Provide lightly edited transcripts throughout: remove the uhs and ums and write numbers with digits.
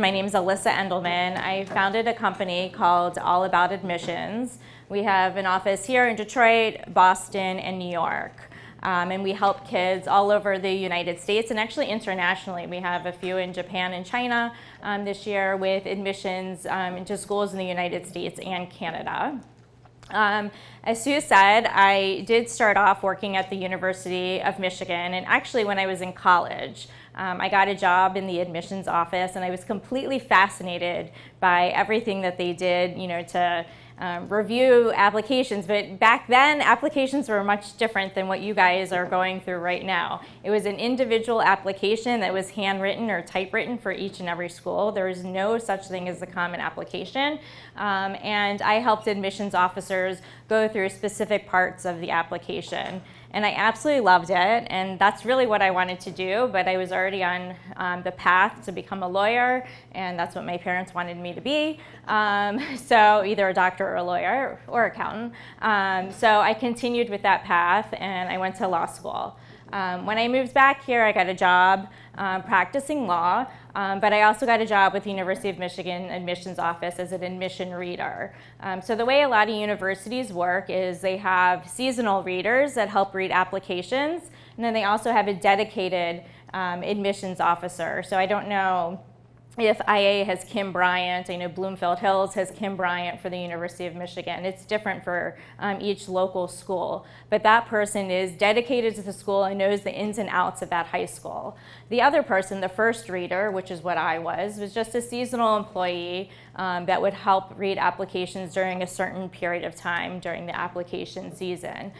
My name is Alyssa Endelman. I founded a company called All About Admissions. We have an office here in Detroit, Boston, and New York. And we help kids all over the United States and actually internationally. We have a few in Japan and China this year with admissions into schools in the United States and Canada. As Sue said, I did start off working at the University of Michigan, and actually when I was in college, I got a job in the admissions office, and I was completely fascinated by everything that they did, to review applications. But back then, applications were much different than what you guys are going through right now. It was an individual application that was handwritten or typewritten for each and every school. There was no such thing as a common application. And I helped admissions officers go through specific parts of the application. And I absolutely loved it, and that's really what I wanted to do, but I was already on the path to become a lawyer, and that's what my parents wanted me to be. So either a doctor or a lawyer or accountant. So I continued with that path, and I went to law school. When I moved back here, I got a job practicing law, but I also got a job with the University of Michigan admissions office as an admission reader. So the way a lot of universities work is they have seasonal readers that help read applications, and then they also have a dedicated admissions officer. So I don't know if IA has Kim Bryant. I know Bloomfield Hills has Kim Bryant for the University of Michigan. It's different for each local school. But that person is dedicated to the school and knows the ins and outs of that high school. The other person, the first reader, which is what I was just a seasonal employee that would help read applications during a certain period of time during the application season.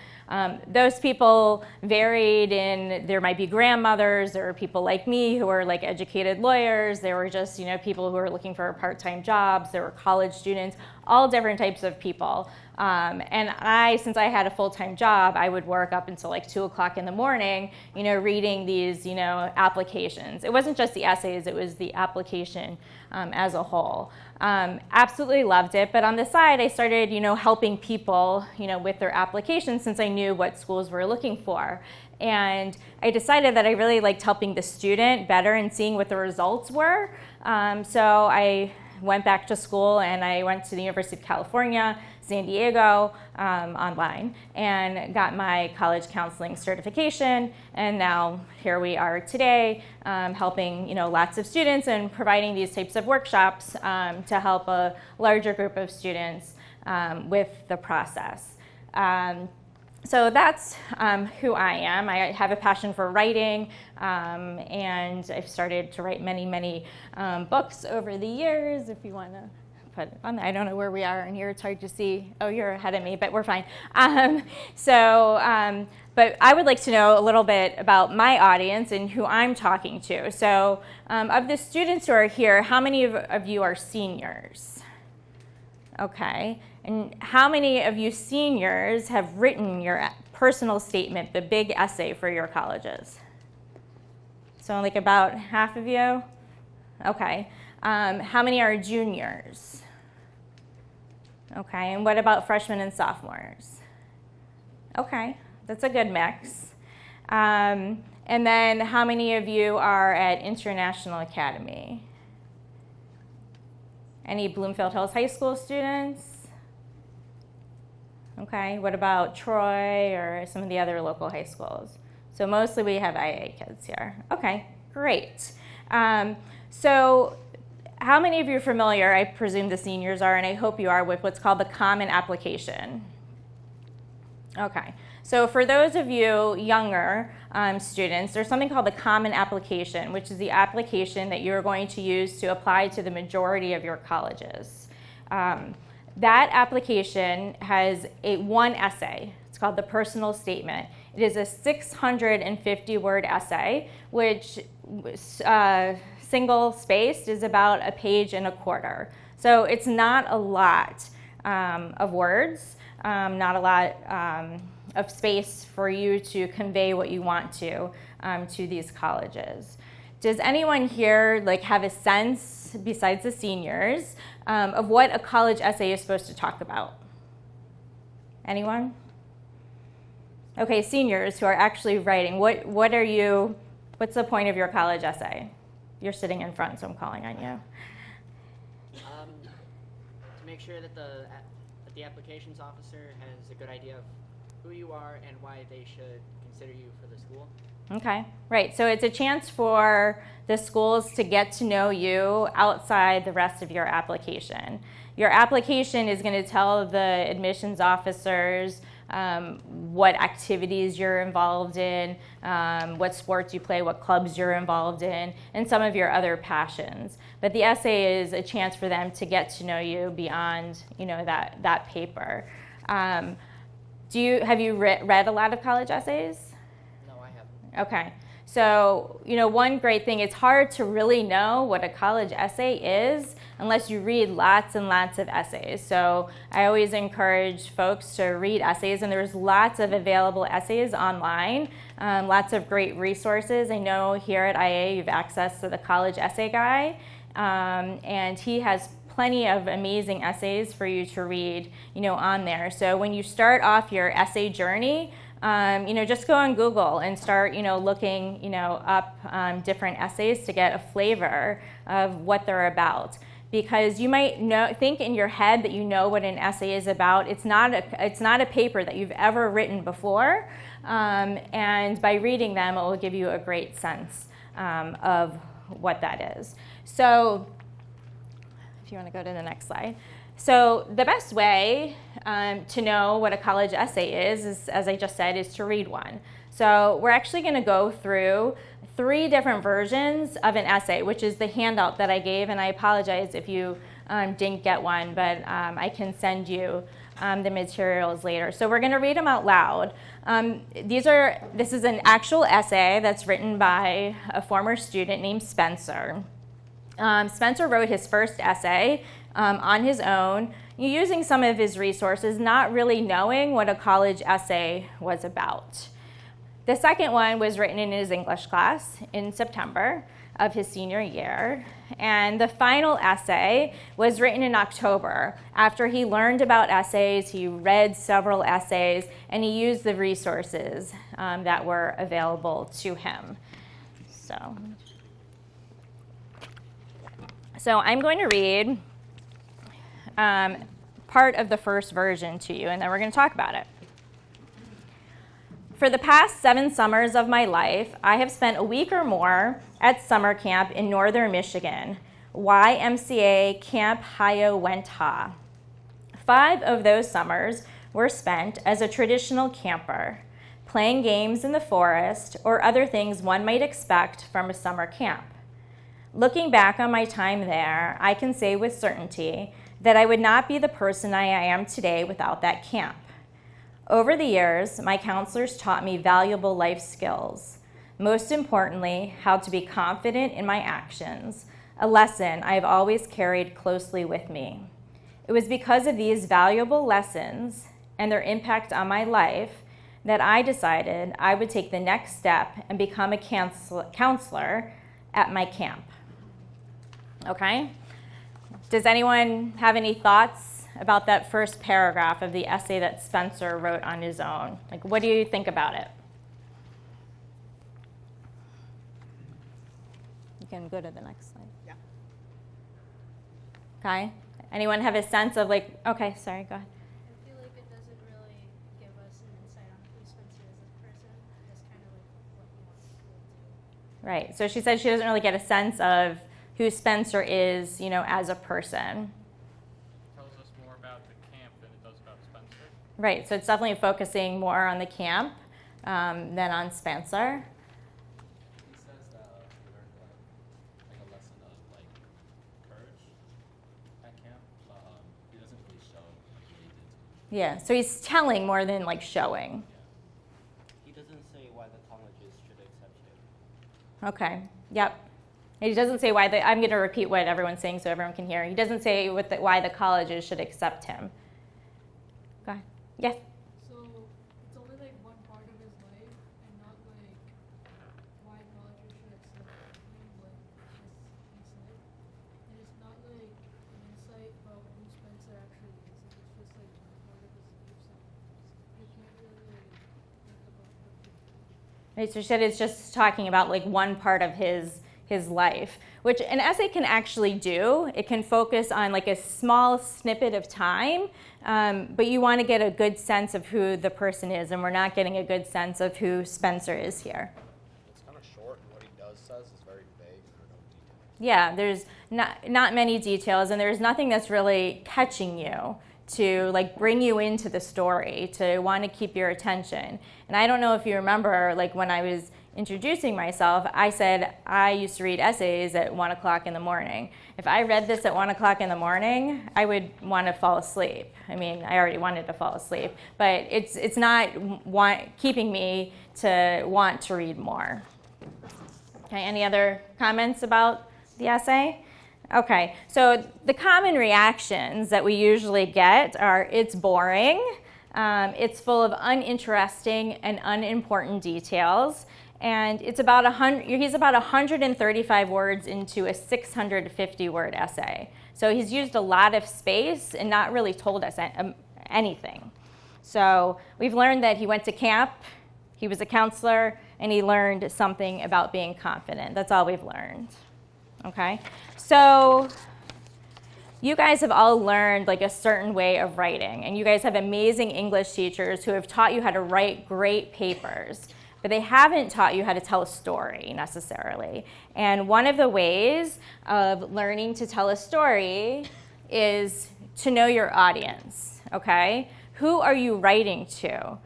Those people varied in, there might be grandmothers, there were people like me who were like educated lawyers, there were just people who were looking for part-time jobs, there were college students, all different types of people. And since I had a full-time job, I would work up until like 2 o'clock in the morning, reading these, applications. It wasn't just the essays, it was the application as a whole. Absolutely loved it, but on the side, I started, helping people, with their applications since I knew what schools were looking for. And I decided that I really liked helping the student better and seeing what the results were. So I went back to school and I went to the University of California, San Diego, online, and got my college counseling certification. And now here we are today, helping lots of students and providing these types of workshops to help a larger group of students with the process. So that's who I am. I have a passion for writing, and I've started to write many books over the years. If you want to put it on there. I don't know where we are in here. It's hard to see. Oh, you're ahead of me, but we're fine. But I would like to know a little bit about my audience and who I'm talking to. So of the students who are here, how many of you are seniors? Okay. And how many of you seniors have written your personal statement, the big essay for your colleges? So like about half of you? Okay. How many are juniors? Okay. And what about freshmen and sophomores? Okay. That's a good mix. And then how many of you are at International Academy? Any Bloomfield Hills High School students? Okay, what about Troy or some of the other local high schools? So mostly we have IA kids here. Okay, great. So how many of you are familiar, I presume the seniors are, and I hope you are, with what's called the Common Application? Okay, so for those of you younger students, there's something called the Common Application, which is the application that you're going to use to apply to the majority of your colleges. That application has one essay. It's called the personal statement. It is a 650-word essay, which single-spaced is about 1.25 pages. So it's not a lot of words, not a lot of space for you to convey what you want to these colleges. Does anyone here have a sense, besides the seniors, of what a college essay is supposed to talk about? Anyone? Okay, seniors who are actually writing, what's the point of your college essay? You're sitting in front, so I'm calling on you. To make sure that the applications officer has a good idea of who you are and why they should consider you for the school. Okay, right. So it's a chance for the schools to get to know you outside the rest of your application. Your application is going to tell the admissions officers what activities you're involved in, what sports you play, what clubs you're involved in, and some of your other passions. But the essay is a chance for them to get to know you beyond, that paper. Have you read a lot of college essays? No, I haven't. Okay. So, one great thing, it's hard to really know what a college essay is unless you read lots and lots of essays. So I always encourage folks to read essays, and there's lots of available essays online, lots of great resources. I know here at IA you have access to the College Essay Guy, and he has plenty of amazing essays for you to read, on there. So when you start off your essay journey, just go on Google and start, looking, up different essays to get a flavor of what they're about. Because you might think in your head that you know what an essay is about. It's not a paper that you've ever written before, and by reading them, it will give you a great sense of what that is. So, if you want to go to the next slide. So the best way to know what a college essay is, as I just said, is to read one. So we're actually going to go through 3 different versions of an essay, which is the handout that I gave, and I apologize if you didn't get one, but I can send you the materials later. So we're going to read them out loud. This is an actual essay that's written by a former student named Spencer. Spencer wrote his first essay on his own, using some of his resources, not really knowing what a college essay was about. The second one was written in his English class in September of his senior year. And the final essay was written in October. After he learned about essays, he read several essays, and he used the resources that were available to him. So I'm going to read part of the first version to you, and then we're going to talk about it. For the past 7 summers of my life, I have spent a week or more at summer camp in northern Michigan, YMCA Camp Hiawatha. 5 of those summers were spent as a traditional camper, playing games in the forest or other things one might expect from a summer camp. Looking back on my time there, I can say with certainty that I would not be the person I am today without that camp. Over the years, my counselors taught me valuable life skills. Most importantly, how to be confident in my actions, a lesson I have always carried closely with me. It was because of these valuable lessons and their impact on my life that I decided I would take the next step and become a counselor at my camp. Okay? Does anyone have any thoughts about that first paragraph of the essay that Spencer wrote on his own? Like, what do you think about it? You can go to the next slide. Yeah. Okay. Anyone have a sense of okay, sorry, go ahead. I feel like it doesn't really give us an insight on who Spencer is as a person, just kind of what he wants to do. Right. So she said she doesn't really get a sense of who Spencer is, as a person. Tells us more about the camp than it does about Spencer. Right. So it's definitely focusing more on the camp than on Spencer. He says that he learned a lesson of courage at camp, but he doesn't really show what he did to him. Yeah. So he's telling more than showing. He doesn't say why the colleges should accept him. Okay. Yep. He doesn't say why I'm going to repeat what everyone's saying so everyone can hear. He doesn't say why the colleges should accept him. Go ahead. Yes. So it's only one part of his life, and not why colleges should accept him, what he said. And it's not an insight about who Spencer actually is. It's just one part of his life. So you can't really think about what he did. Right, so she said it's just talking about one part of his his life, which an essay can actually do. It can focus on like a small snippet of time, but you want to get a good sense of who the person is, and we're not getting a good sense of who Spencer is here. It's kind of short, and what he does says is very vague, and there are no details. Yeah, there's not many details, and there's nothing that's really catching you to like bring you into the story, to want to keep your attention. And I don't know if you remember, like when I was introducing myself, I said I used to read essays at 1 o'clock in the morning. If I read this at 1 o'clock in the morning, I would want to fall asleep. I mean, I already wanted to fall asleep, but it's not keeping me to want to read more. Okay, any other comments about the essay? Okay, so the common reactions that we usually get are it's boring, it's full of uninteresting and unimportant details, and he's about 135 words into a 650-word essay. So he's used a lot of space and not really told us anything. So we've learned that he went to camp, he was a counselor, and he learned something about being confident. That's all we've learned. Okay, so you guys have all learned like a certain way of writing, and you guys have amazing English teachers who have taught you how to write great papers, but they haven't taught you how to tell a story necessarily. And one of the ways of learning to tell a story is to know your audience, okay? Who are you writing to?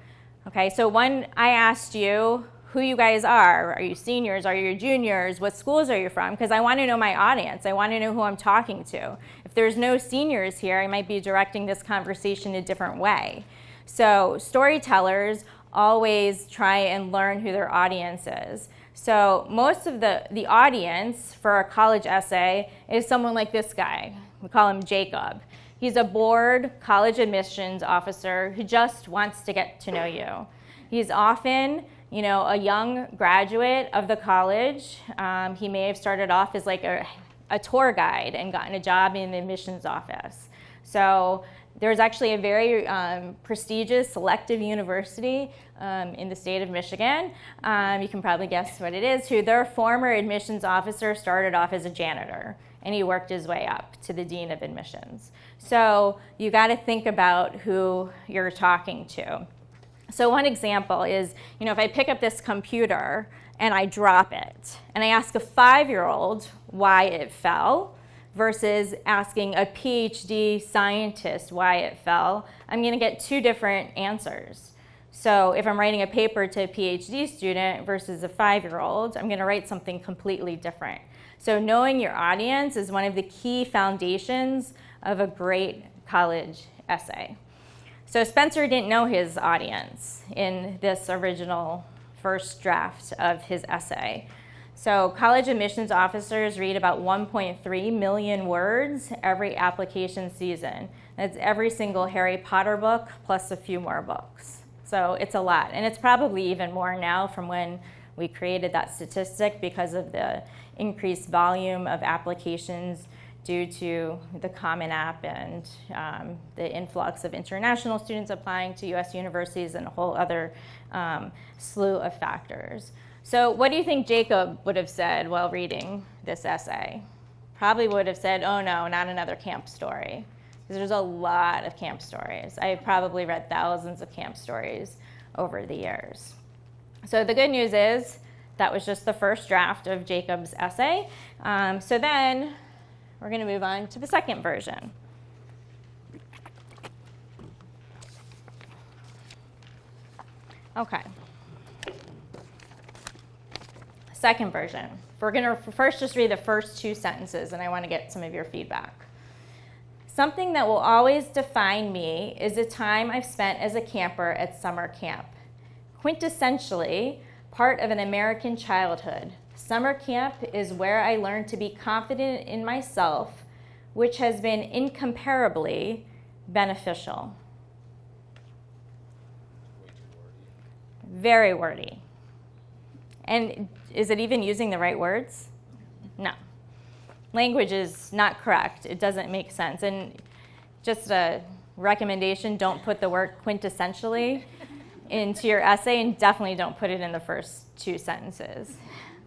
Okay, so when I asked you who you guys are you seniors, are you juniors, what schools are you from? Because I want to know my audience. I want to know who I'm talking to. If there's no seniors here, I might be directing this conversation a different way. So storytellers always try and learn who their audience is. So most of the audience for a college essay is someone like this guy. We call him Jacob. He's a bored college admissions officer who just wants to get to know you. He's often a young graduate of the college. He may have started off as like a tour guide and gotten a job in the admissions office. So there's actually a very prestigious selective university in the state of Michigan. You can probably guess what it is, who their former admissions officer started off as a janitor, and he worked his way up to the dean of admissions. So you got to think about who you're talking to. So one example is, if I pick up this computer and I drop it, and I ask a 5-year-old why it fell versus asking a PhD scientist why it fell, I'm going to get two different answers. So if I'm writing a paper to a PhD student versus a 5-year-old, I'm going to write something completely different. So knowing your audience is one of the key foundations of a great college essay. So Spencer didn't know his audience in this original first draft of his essay. So college admissions officers read about 1.3 million words every application season. That's every single Harry Potter book plus a few more books. So it's a lot, and it's probably even more now from when we created that statistic because of the increased volume of applications due to the Common App and the influx of international students applying to U.S. universities and a whole other slew of factors. So what do you think Jacob would have said while reading this essay? Probably would have said, oh no, not another camp story. Because there's a lot of camp stories. I've probably read thousands of camp stories over the years. So the good news is that was just the first draft of Jacob's essay. So then we're going to move on to the second version. Okay. Second version. We're going to first just read the first two sentences, and I want to get some of your feedback. Something that will always define me is the time I've spent as a camper at summer camp. Quintessentially, part of an American childhood, summer camp is where I learned to be confident in myself, which has been incomparably beneficial. Way too wordy. Very wordy. And is it even using the right words? No. Language is not correct. It doesn't make sense. And just a recommendation, don't put the word quintessentially into your essay, and definitely don't put it in the first two sentences.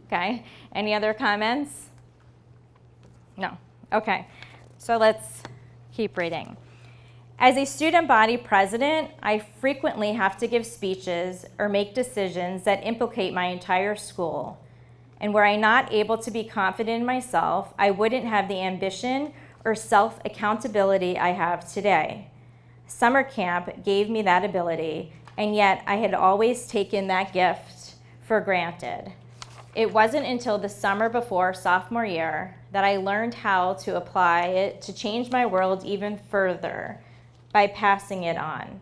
Okay. Any other comments? No. Okay. So let's keep reading. As a student body president, I frequently have to give speeches or make decisions that implicate my entire school. And were I not able to be confident in myself, I wouldn't have the ambition or self-accountability I have today. Summer camp gave me that ability, and yet I had always taken that gift for granted. It wasn't until the summer before sophomore year that I learned how to apply it to change my world even further by passing it on.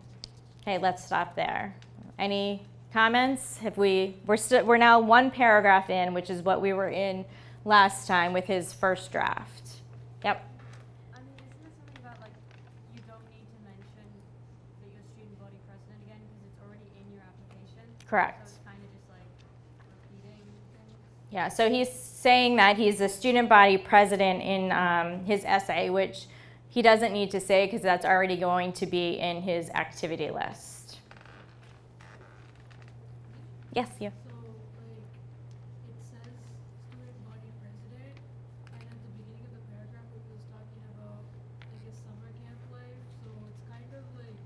Okay, let's stop there. Any comments? We're now one paragraph in, which is what we were in last time with his first draft. Yep. I mean, isn't there something about, like, you don't need to mention that you're student body president again because it's already in your application? Correct. So it's kind of just like repeating things? Yeah, so he's saying that he's a student body president in his essay, which he doesn't need to say because that's already going to be in his activity list. Yes, you. So, like, it says student body president, and at the beginning of the paragraph, it was talking about, like, his summer camp life, so it's kind of, like,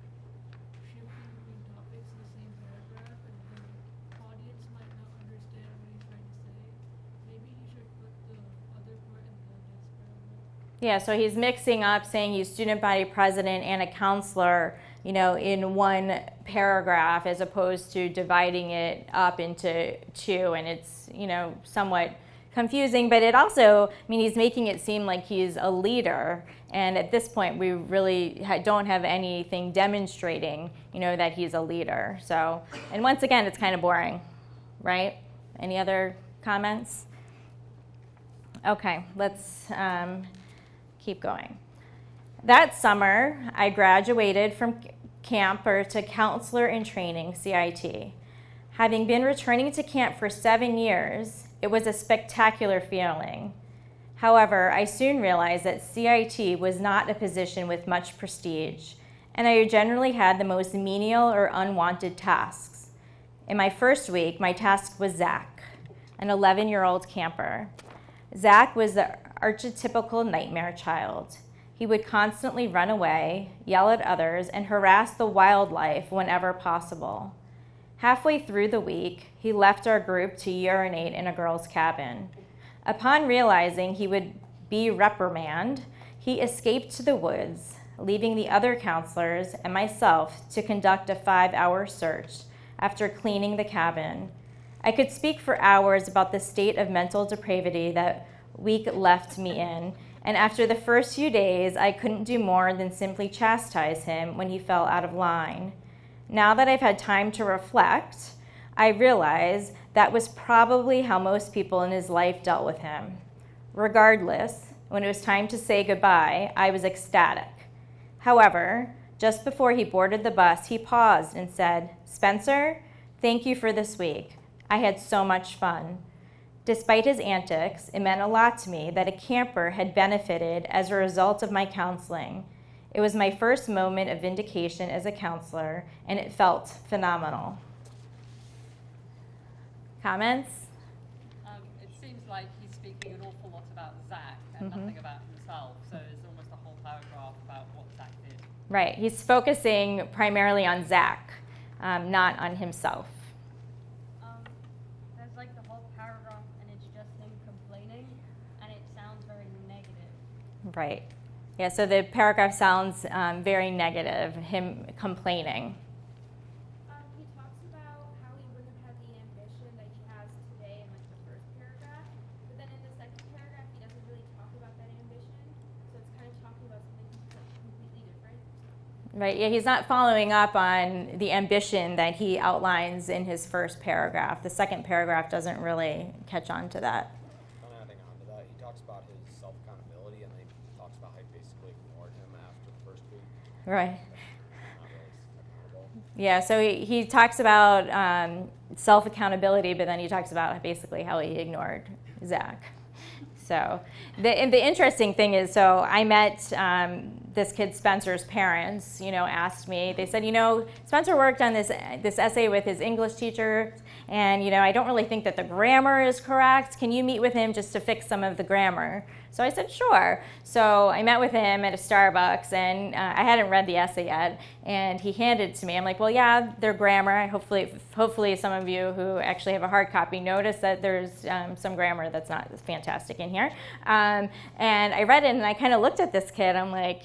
shifting between topics in the same paragraph, and the audience might not understand what he's trying to say. Maybe he should put the other part in the next paragraph. Yeah, so he's mixing up saying he's student body president and a counselor, in one paragraph as opposed to dividing it up into two, and it's, somewhat confusing, but it also, he's making it seem like he's a leader, and at this point we really don't have anything demonstrating, that he's a leader. So, and once again, it's kind of boring, right? Any other comments? Okay, let's keep going. That summer, I graduated from camper to counselor in training, CIT. Having been returning to camp for 7 years, it was a spectacular feeling. However, I soon realized that CIT was not a position with much prestige, and I generally had the most menial or unwanted tasks. In my first week, my task was Zach, an 11-year-old camper. Zach was the archetypical nightmare child. He would constantly run away, yell at others, and harass the wildlife whenever possible. Halfway through the week, he left our group to urinate in a girl's cabin. Upon realizing he would be reprimanded, he escaped to the woods, leaving the other counselors and myself to conduct a 5-hour search after cleaning the cabin. I could speak for hours about the state of mental depravity that week left me in, and after the first few days, I couldn't do more than simply chastise him when he fell out of line. Now that I've had time to reflect, I realize that was probably how most people in his life dealt with him. Regardless, when it was time to say goodbye, I was ecstatic. However, just before he boarded the bus, he paused and said, "Spencer, thank you for this week. I had so much fun." Despite his antics, it meant a lot to me that a camper had benefited as a result of my counseling. It was my first moment of vindication as a counselor, and it felt phenomenal. Comments? It seems like he's speaking an awful lot about Zach and nothing about himself, so it's almost a whole paragraph about what Zach did. Right, he's focusing primarily on Zach, not on himself. There's like the whole paragraph and it's just him complaining and it sounds very negative. Right. Yeah, so the paragraph sounds very negative, him complaining. He talks about how he wouldn't have had the ambition that he has today in like the first paragraph, but then in the second paragraph he doesn't really talk about that ambition, so it's kind of talking about something completely different. Right, yeah, he's not following up on the ambition that he outlines in his first paragraph. The second paragraph doesn't really catch on to that. Kind of adding on to that, he talks about his self-accountability, and then he talks about how he basically ignored him after the first week. Right. Not really accountable. Yeah, so he talks about self-accountability, but then he talks about basically how he ignored Zach. So the interesting thing is, so I met this kid Spencer's parents, asked me. They said, Spencer worked on this essay with his English teacher, and I don't really think that the grammar is correct. Can you meet with him just to fix some of the grammar? So I said, sure. So I met with him at a Starbucks, and I hadn't read the essay yet, and he handed it to me. I'm like, well, yeah, their grammar. Hopefully some of you who actually have a hard copy notice that there's some grammar that's not fantastic in here. And I read it, and I kind of looked at this kid. I'm like,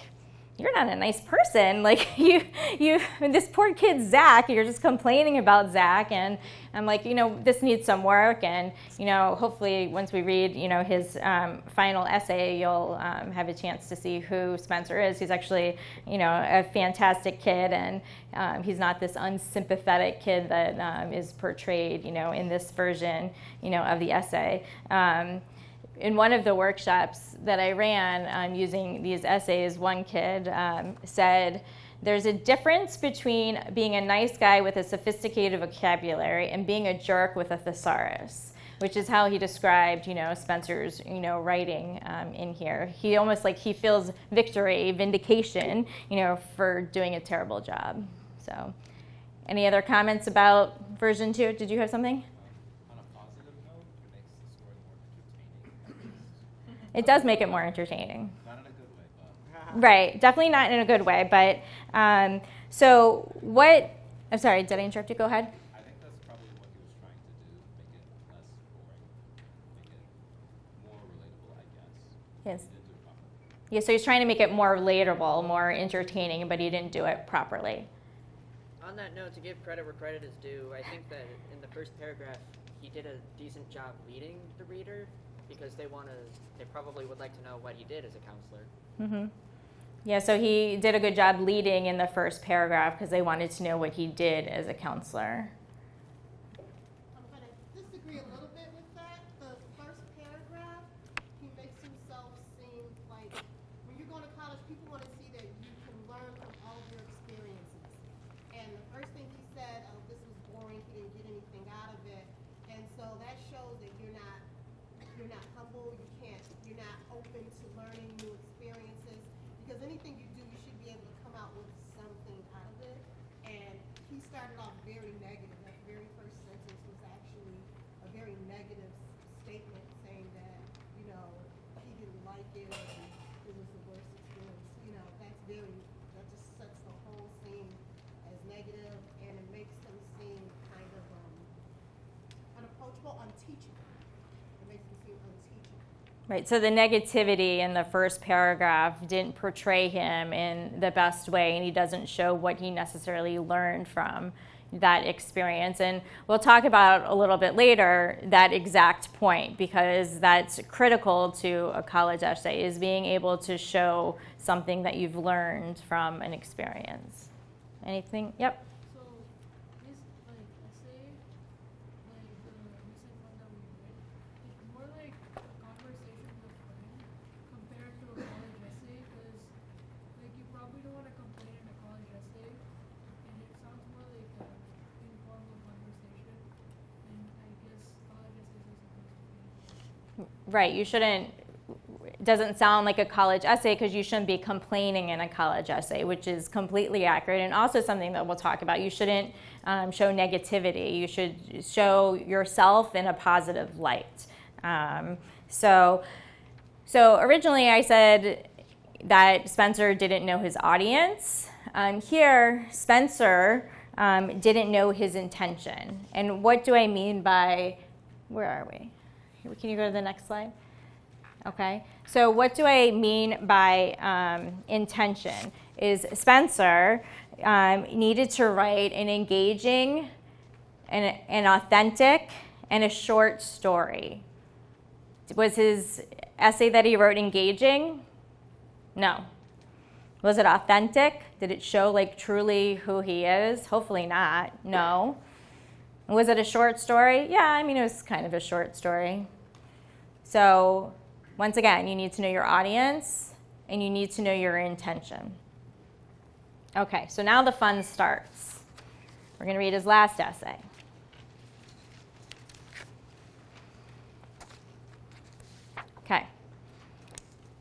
you're not a nice person. Like, this poor kid, Zach, you're just complaining about Zach. And I'm like, this needs some work. And, hopefully once we read, his final essay, you'll have a chance to see who Spencer is. He's actually, a fantastic kid. And he's not this unsympathetic kid that is portrayed, in this version, of the essay. In one of the workshops that I ran using these essays, one kid said, there's a difference between being a nice guy with a sophisticated vocabulary and being a jerk with a thesaurus, which is how he described, Spencer's, writing in here. He almost like he feels victory, vindication, for doing a terrible job. So, any other comments about version 2? Did you have something? On a positive note, it makes the story more entertaining. It does make it more entertaining. Not in a good way, but Right, definitely not in a good way. But so what? I'm sorry, did I interrupt you? Go ahead. I think that's probably what he was trying to do, make it less boring, make it more relatable, I guess. Yes. He didn't do it properly. Yeah, so he's trying to make it more relatable, more entertaining, but he didn't do it properly. On that note, to give credit where credit is due, I think that in the first paragraph, he did a decent job leading the reader because they probably would like to know what he did as a counselor. Mm-hmm. Yeah, so he did a good job leading in the first paragraph because they wanted to know what he did as a counselor. I'm going to disagree a little bit with that. The first paragraph, he makes himself seem like when you're going to college, people want to see that you can learn from all of your experiences. And the first thing he said, oh, this was boring, he didn't get anything out of it. And so that shows that you're not humble, you're not open to learning new experiences. Because anything you do, you should be able to come out with something out of it. And he started off very negative. That very first sentence was actually a very negative statement saying that, he didn't like it and it was the worst experience. That just sets the whole scene as negative, and it makes them seem kind of unapproachable, unteachable. It makes them seem unteachable. Right, so the negativity in the first paragraph didn't portray him in the best way, and he doesn't show what he necessarily learned from that experience. And we'll talk about a little bit later that exact point, because that's critical to a college essay, is being able to show something that you've learned from an experience. Anything? Yep. So this essay, the recent one that we read, it's more like a conversation with a friend compared to a college essay, because you probably don't want to complain in a college essay, and it sounds more like an informal conversation, and I guess college essays are supposed to be. Right, you shouldn't. It doesn't sound like a college essay because you shouldn't be complaining in a college essay, which is completely accurate, and also something that we'll talk about. You shouldn't show negativity. You should show yourself in a positive light. So originally I said that Spencer didn't know his audience. Here, Spencer didn't know his intention. And what do I mean by, where are we? Can you go to the next slide? Okay, so what do I mean by intention? Is Spencer needed to write an engaging, an authentic, and a short story. Was his essay that he wrote engaging? No. Was it authentic? Did it show truly who he is? Hopefully not. No. Was it a short story? Yeah, it was kind of a short story. So once again, you need to know your audience and you need to know your intention. Okay, so now the fun starts. We're going to read his last essay. Okay.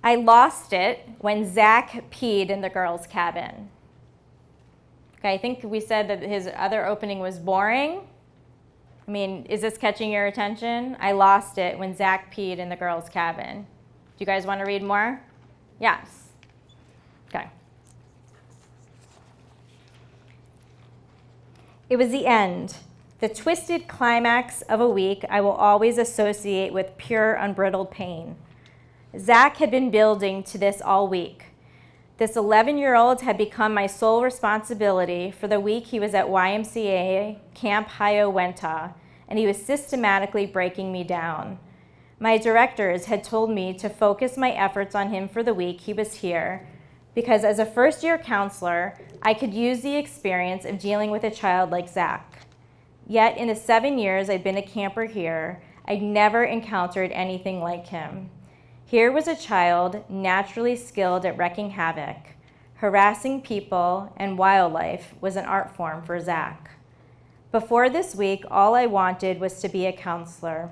I lost it when Zach peed in the girls' cabin. Okay, I think we said that his other opening was boring. I mean, is this catching your attention? I lost it when Zach peed in the girls' cabin. Do you guys want to read more? Yes. Okay. It was the end, the twisted climax of a week I will always associate with pure, unbridled pain. Zach had been building to this all week. This 11-year-old had become my sole responsibility for the week he was at YMCA Camp Hiawatha, and he was systematically breaking me down. My directors had told me to focus my efforts on him for the week he was here, because as a first-year counselor, I could use the experience of dealing with a child like Zach. Yet in the 7 years I'd been a camper here, I'd never encountered anything like him. Here was a child naturally skilled at wreaking havoc. Harassing people and wildlife was an art form for Zach. Before this week, all I wanted was to be a counselor.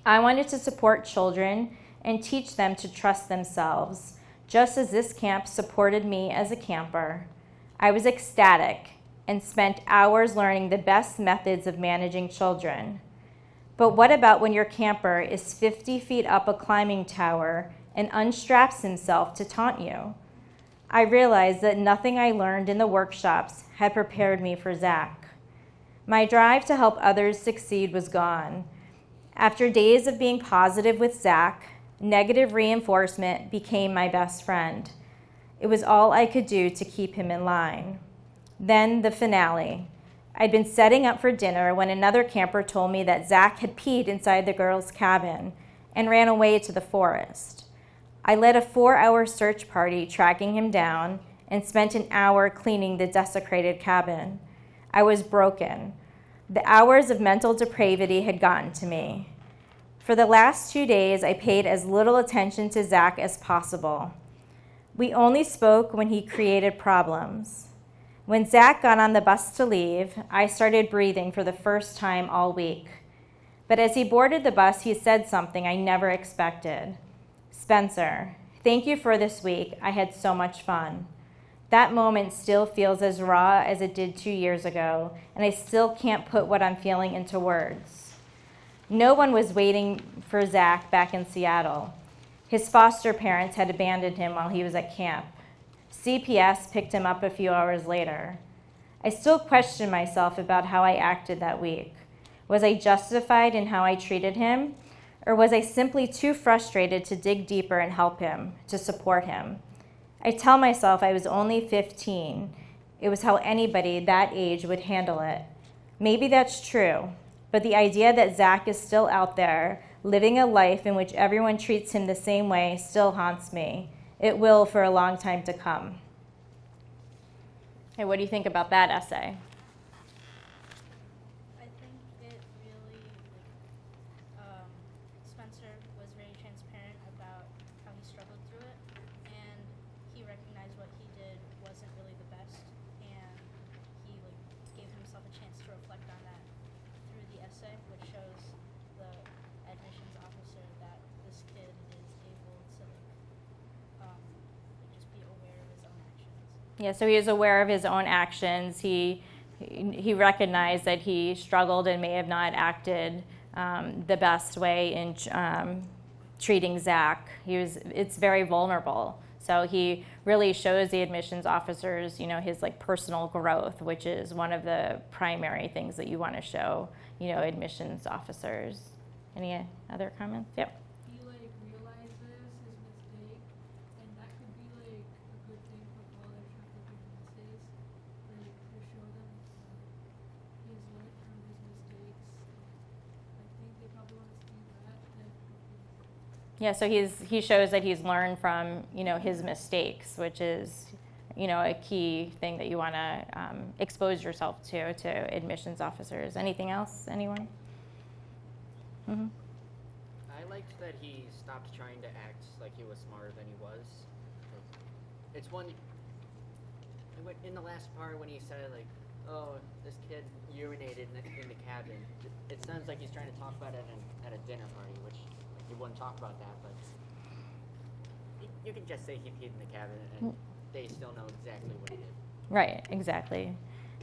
I wanted to support children and teach them to trust themselves, just as this camp supported me as a camper. I was ecstatic and spent hours learning the best methods of managing children. But what about when your camper is 50 feet up a climbing tower and unstraps himself to taunt you? I realized that nothing I learned in the workshops had prepared me for Zach. My drive to help others succeed was gone. After days of being positive with Zach, negative reinforcement became my best friend. It was all I could do to keep him in line. Then the finale. I'd been setting up for dinner when another camper told me that Zach had peed inside the girls' cabin and ran away to the forest. I led a 4-hour search party tracking him down and spent an hour cleaning the desecrated cabin. I was broken. The hours of mental depravity had gotten to me. For the last 2 days, I paid as little attention to Zach as possible. We only spoke when he created problems. When Zach got on the bus to leave, I started breathing for the first time all week. But as he boarded the bus, he said something I never expected. "Spencer, thank you for this week. I had so much fun." That moment still feels as raw as it did 2 years ago, and I still can't put what I'm feeling into words. No one was waiting for Zach back in Seattle. His foster parents had abandoned him while he was at camp. CPS picked him up a few hours later. I still question myself about how I acted that week. Was I justified in how I treated him? Or was I simply too frustrated to dig deeper and help him, to support him? I tell myself I was only 15. It was how anybody that age would handle it. Maybe that's true, but the idea that Zach is still out there, living a life in which everyone treats him the same way, still haunts me. It will for a long time to come. Hey, what do you think about that essay? I think it really, Spencer was very transparent about how he struggled through it, and he recognized what he did wasn't really the best, and he gave himself a chance to reflect on that through the essay, which shows the admissions officer that this kid is able to just be aware of his own actions. Yeah, so he is aware of his own actions. He recognized that he struggled and may have not acted the best way in treating Zach. It's very vulnerable. So he really shows the admissions officers, his personal growth, which is one of the primary things that you want to show, admissions officers. Any other comments? Yep. He realizes his mistake, and that could be a good thing for college after making mistakes, to show them he has learned from his mistakes. I think they probably want to see that. Yeah, so he shows that he's learned from his mistakes, which is a key thing that you want to expose yourself to admissions officers. Anything else? Anyone? Mm-hmm. I liked that he stopped trying to act like he was smarter than he was. It's in the last part when he said "Oh, this kid urinated in the cabin." It sounds like he's trying to talk about it at a dinner party, which he wouldn't talk about that. But It you can just say he peed in the cabinet and they still know exactly what he did. Right, exactly.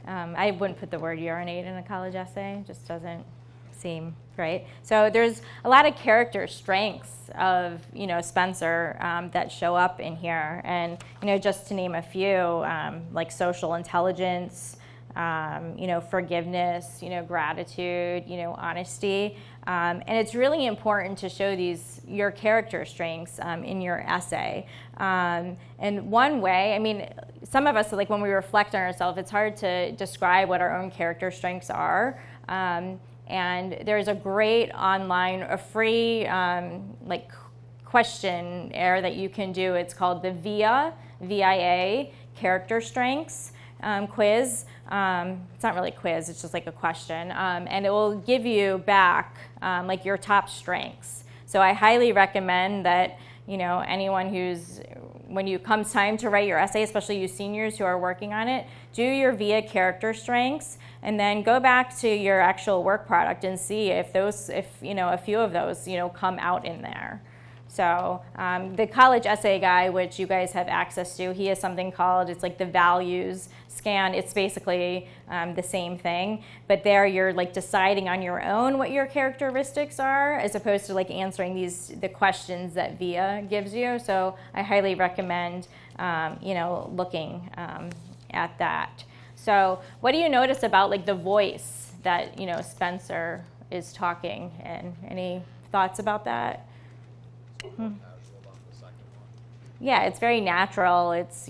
I wouldn't put the word urinate in a college essay. It just doesn't seem right. So there's a lot of character strengths of, Spencer that show up in here. And, just to name a few, like social intelligence, forgiveness, gratitude, honesty. And it's really important to show your character strengths in your essay. And one way, some of us, like when we reflect on ourselves, it's hard to describe what our own character strengths are. And there's a great online, a free questionnaire that you can do. It's called the VIA Character Strengths quiz. It's not really a quiz, it's just like a question. And it will give you back your top strengths. So I highly recommend that, anyone when it comes time to write your essay, especially you seniors who are working on it, do your VIA character strengths and then go back to your actual work product and see if a few of those, come out in there. So the college essay guy, which you guys have access to, he has something called, it's like the values scan. It's basically the same thing, but there you're deciding on your own what your characteristics are, as opposed to answering the questions that VIA gives you. So I highly recommend looking at that. So what do you notice about the voice that Spencer is talking, and any thoughts about that? Casual on the second one. Yeah, it's very natural. It's,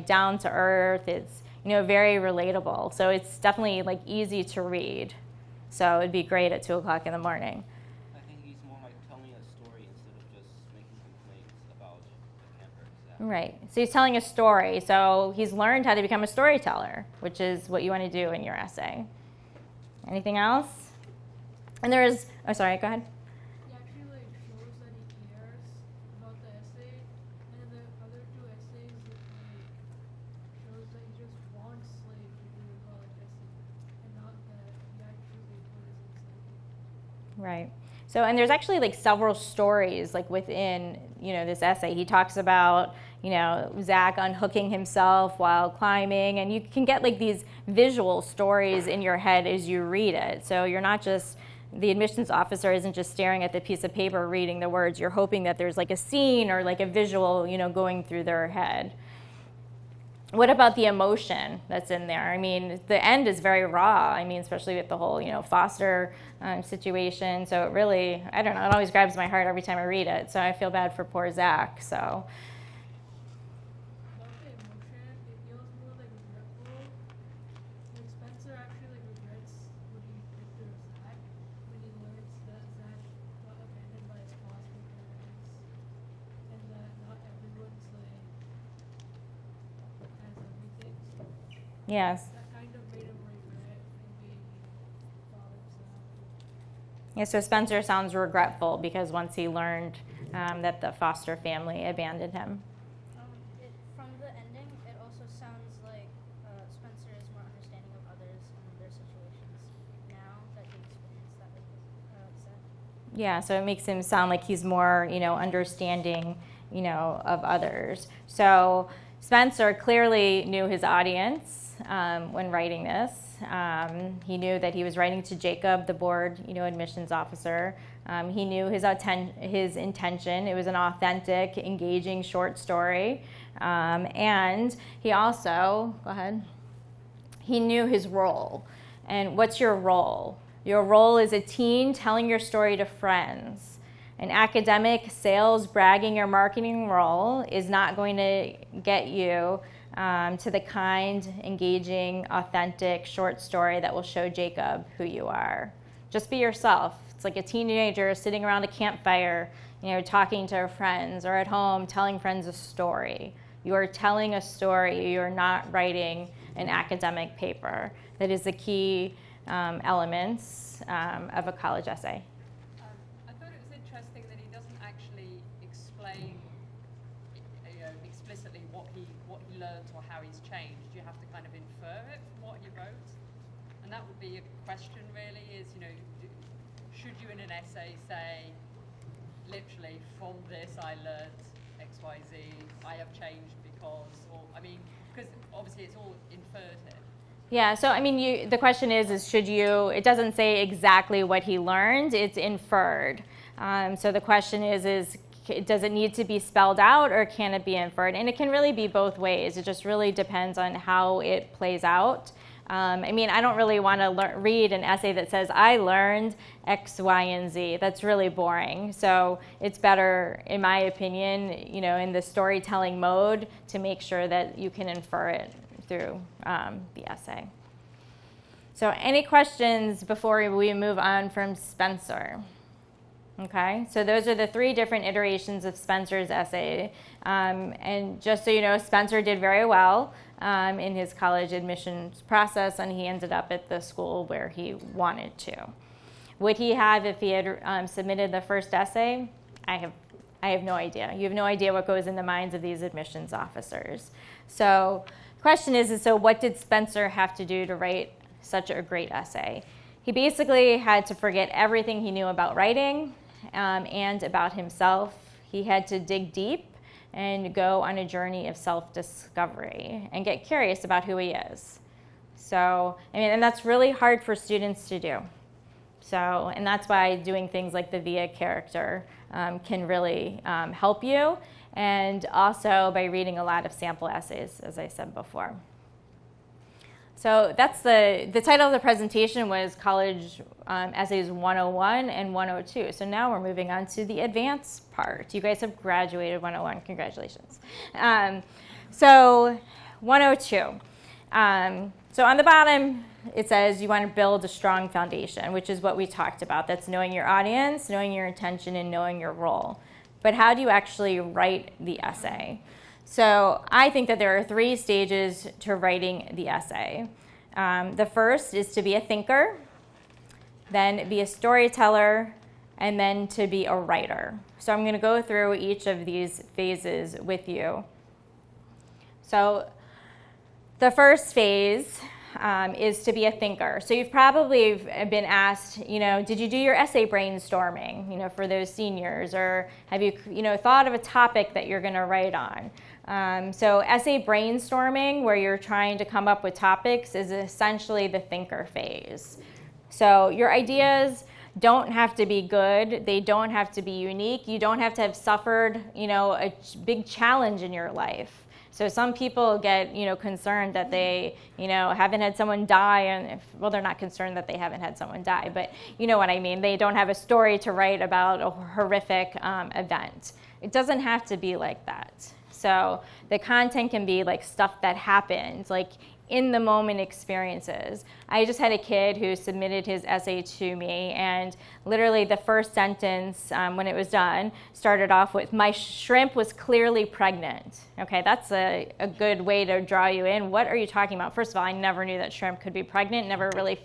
down to earth. It's, very relatable. So it's definitely easy to read. So it'd be great at 2:00 in the morning. I think he's more telling a story instead of just making complaints about the camper exam. Right. So he's telling a story. So he's learned how to become a storyteller, which is what you want to do in your essay. Anything else? And oh, sorry, go ahead. He actually shows that he cares about the essay, and the other two essays shows that he just wants to do a college essay, and not that he actually put his insight. Right. So, and there's actually several stories within, this essay. He talks about, Zach unhooking himself while climbing, and you can get these visual stories in your head as you read it. So you're not just, the admissions officer isn't just staring at the piece of paper reading the words. You're hoping that there's a scene or a visual, going through their head. What about the emotion that's in there? The end is very raw. Especially with the whole, foster situation. So it really, I don't know, it always grabs my heart every time I read it. So I feel bad for poor Zach. So. About the emotion, it feels more regretful. Spencer actually regrets what he did to Zach when he learns that Zach got abandoned by his foster parents, and that not everyone's has everything. Yes. That kind of made him regret being father Zach. Yeah, so Spencer sounds regretful because once he learned that the foster family abandoned him. From the ending, it also sounds like Spencer is more understanding of others and their situations now that he experienced that with Zach. Yeah, so it makes him sound like he's more, understanding, of others. So Spencer clearly knew his audience when writing this. He knew that he was writing to Jacob, the board, admissions officer. He knew his intention. It was an authentic, engaging short story. And he also, go ahead, he knew his role. And what's your role? Your role is a teen telling your story to friends. An academic, sales, bragging, or marketing role is not going to get you to the kind, engaging, authentic short story that will show Jacob who you are. Just be yourself. It's like a teenager sitting around a campfire, talking to her friends, or at home telling friends a story. You are telling a story. You are not writing an academic paper. That is the key elements of a college essay. I thought it was interesting that he doesn't actually explain explicitly what he learned or how he's changed. You have to kind of infer it from what he wrote, and that would be a question really. Is should you in an essay say, literally from this I learned X, Y, Z, I have changed because, or, I mean, because obviously it's all inferred here. Yeah, so I mean, the question is should you, it doesn't say exactly what he learned, it's inferred. So the question is does it need to be spelled out or can it be inferred? And it can really be both ways. It just really depends on how it plays out. I mean, I don't really want to read an essay that says, I learned X, Y, and Z. That's really boring. So it's better, in my opinion, you know, in the storytelling mode to make sure that you can infer it through the essay. So any questions before we move on from Spencer? Okay, so those are the 3 different iterations of Spencer's essay. And just so you know, Spencer did very well in his college admissions process, and he ended up at the school where he wanted to. Would he have if he had submitted the first essay? I have no idea. You have no idea what goes in the minds of these admissions officers. So the question is so what did Spencer have to do to write such a great essay? He basically had to forget everything he knew about writing and about himself. He had to dig deep and go on a journey of self-discovery and get curious about who he is. So, I mean, and that's really hard for students to do. So, and that's why doing things like the VIA character can really help you, and also by reading a lot of sample essays, as I said before. So that's the title of the presentation was College Essays 101 and 102. So now we're moving on to the advanced part. You guys have graduated 101. Congratulations. So 102. So on the bottom, it says you want to build a strong foundation, which is what we talked about. That's knowing your audience, knowing your intention, and knowing your role. But how do you actually write the essay? So I think that there are 3 stages to writing the essay. The first is to be a thinker, then be a storyteller, and then to be a writer. So I'm going to go through each of these phases with you. So the first phase is to be a thinker. So you've probably been asked, you know, did you do your essay brainstorming, you know, for those seniors, or have you, you know, thought of a topic that you're going to write on? So essay brainstorming, where you're trying to come up with topics, is essentially the thinker phase. So your ideas don't have to be good. They don't have to be unique. You don't have to have suffered, you know, a big challenge in your life. So some people get, you know, concerned that they, you know, haven't had someone die, and well, they're not concerned that they haven't had someone die, but you know what I mean. They don't have a story to write about a horrific event. It doesn't have to be like that. So the content can be like stuff that happened, like in the moment experiences. I just had a kid who submitted his essay to me, and literally the first sentence when it was done started off with, "My shrimp was clearly pregnant." Okay, that's a good way to draw you in. What are you talking about? First of all, I never knew that shrimp could be pregnant, never really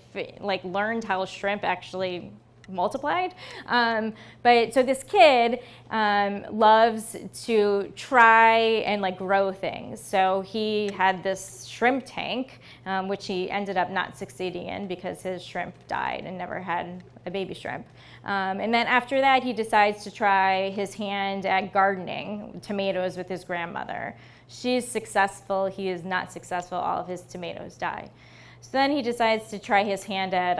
learned how shrimp actually multiplied. But so this kid loves to try and like grow things. So he had this shrimp tank, which he ended up not succeeding in because his shrimp died and never had a baby shrimp. And then after that, he decides to try his hand at gardening tomatoes with his grandmother. She's successful. He is not successful. All of his tomatoes die. So then he decides to try his hand at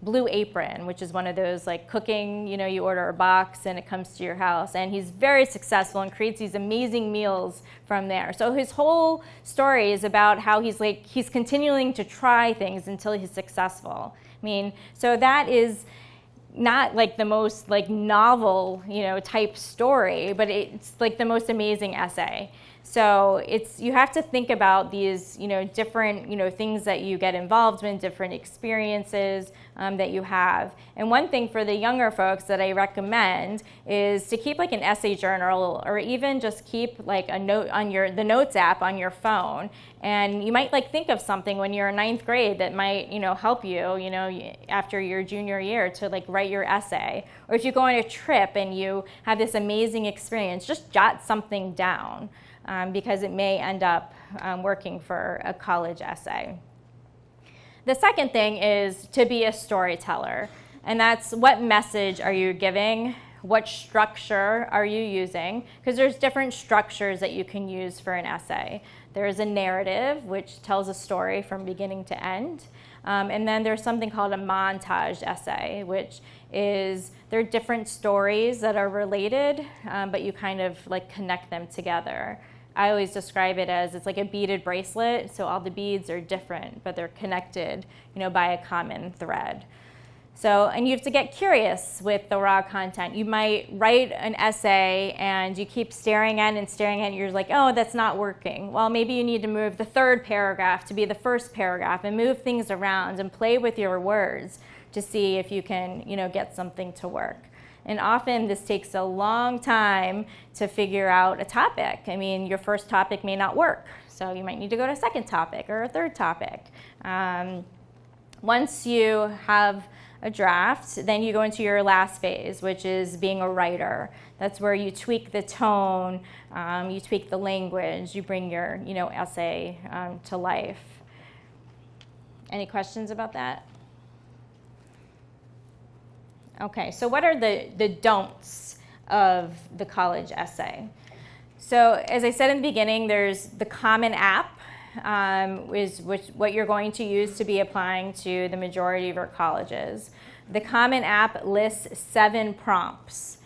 Blue Apron, which is one of those like cooking, you know, you order a box and it comes to your house, and he's very successful and creates these amazing meals from there. So his whole story is about how he's continuing to try things until he's successful. I mean, so that is not like the most like novel, you know, type story, but it's like the most amazing essay. So you have to think about these, you know, different, you know, things that you get involved in, different experiences that you have. And one thing for the younger folks that I recommend is to keep like an essay journal, or even just keep like a note on the Notes app on your phone. And you might like think of something when you're in 9th grade that might, you know, help you, you know, after your junior year to like write your essay. Or if you go on a trip and you have this amazing experience, just jot something down. Because it may end up working for a college essay. The second thing is to be a storyteller, and that's what message are you giving what structure are you using? Because there's different structures that you can use for an essay. There's a narrative, which tells a story from beginning to end. And then there's something called a montage essay, which is, there are different stories that are related, but you kind of like connect them together. I always describe it as it's like a beaded bracelet, so all the beads are different, but they're connected, by a common thread. So, and you have to get curious with the raw content. You might write an essay and you keep staring at it and staring at it, you're like, oh, that's not working. Well, maybe you need to move the third paragraph to be the first paragraph and move things around and play with your words to see if you can, get something to work. And often this takes a long time to figure out a topic. I mean, your first topic may not work, so you might need to go to a second topic or a third topic. Once you have a draft, then you go into your last phase, which is being a writer. That's where you tweak the tone, you tweak the language, you bring your essay to life. Any questions about that? Okay, so what are the don'ts of the college essay? So as I said in the beginning, there's the Common App, what you're going to use to be applying to the majority of our colleges. The Common App lists 7 prompts.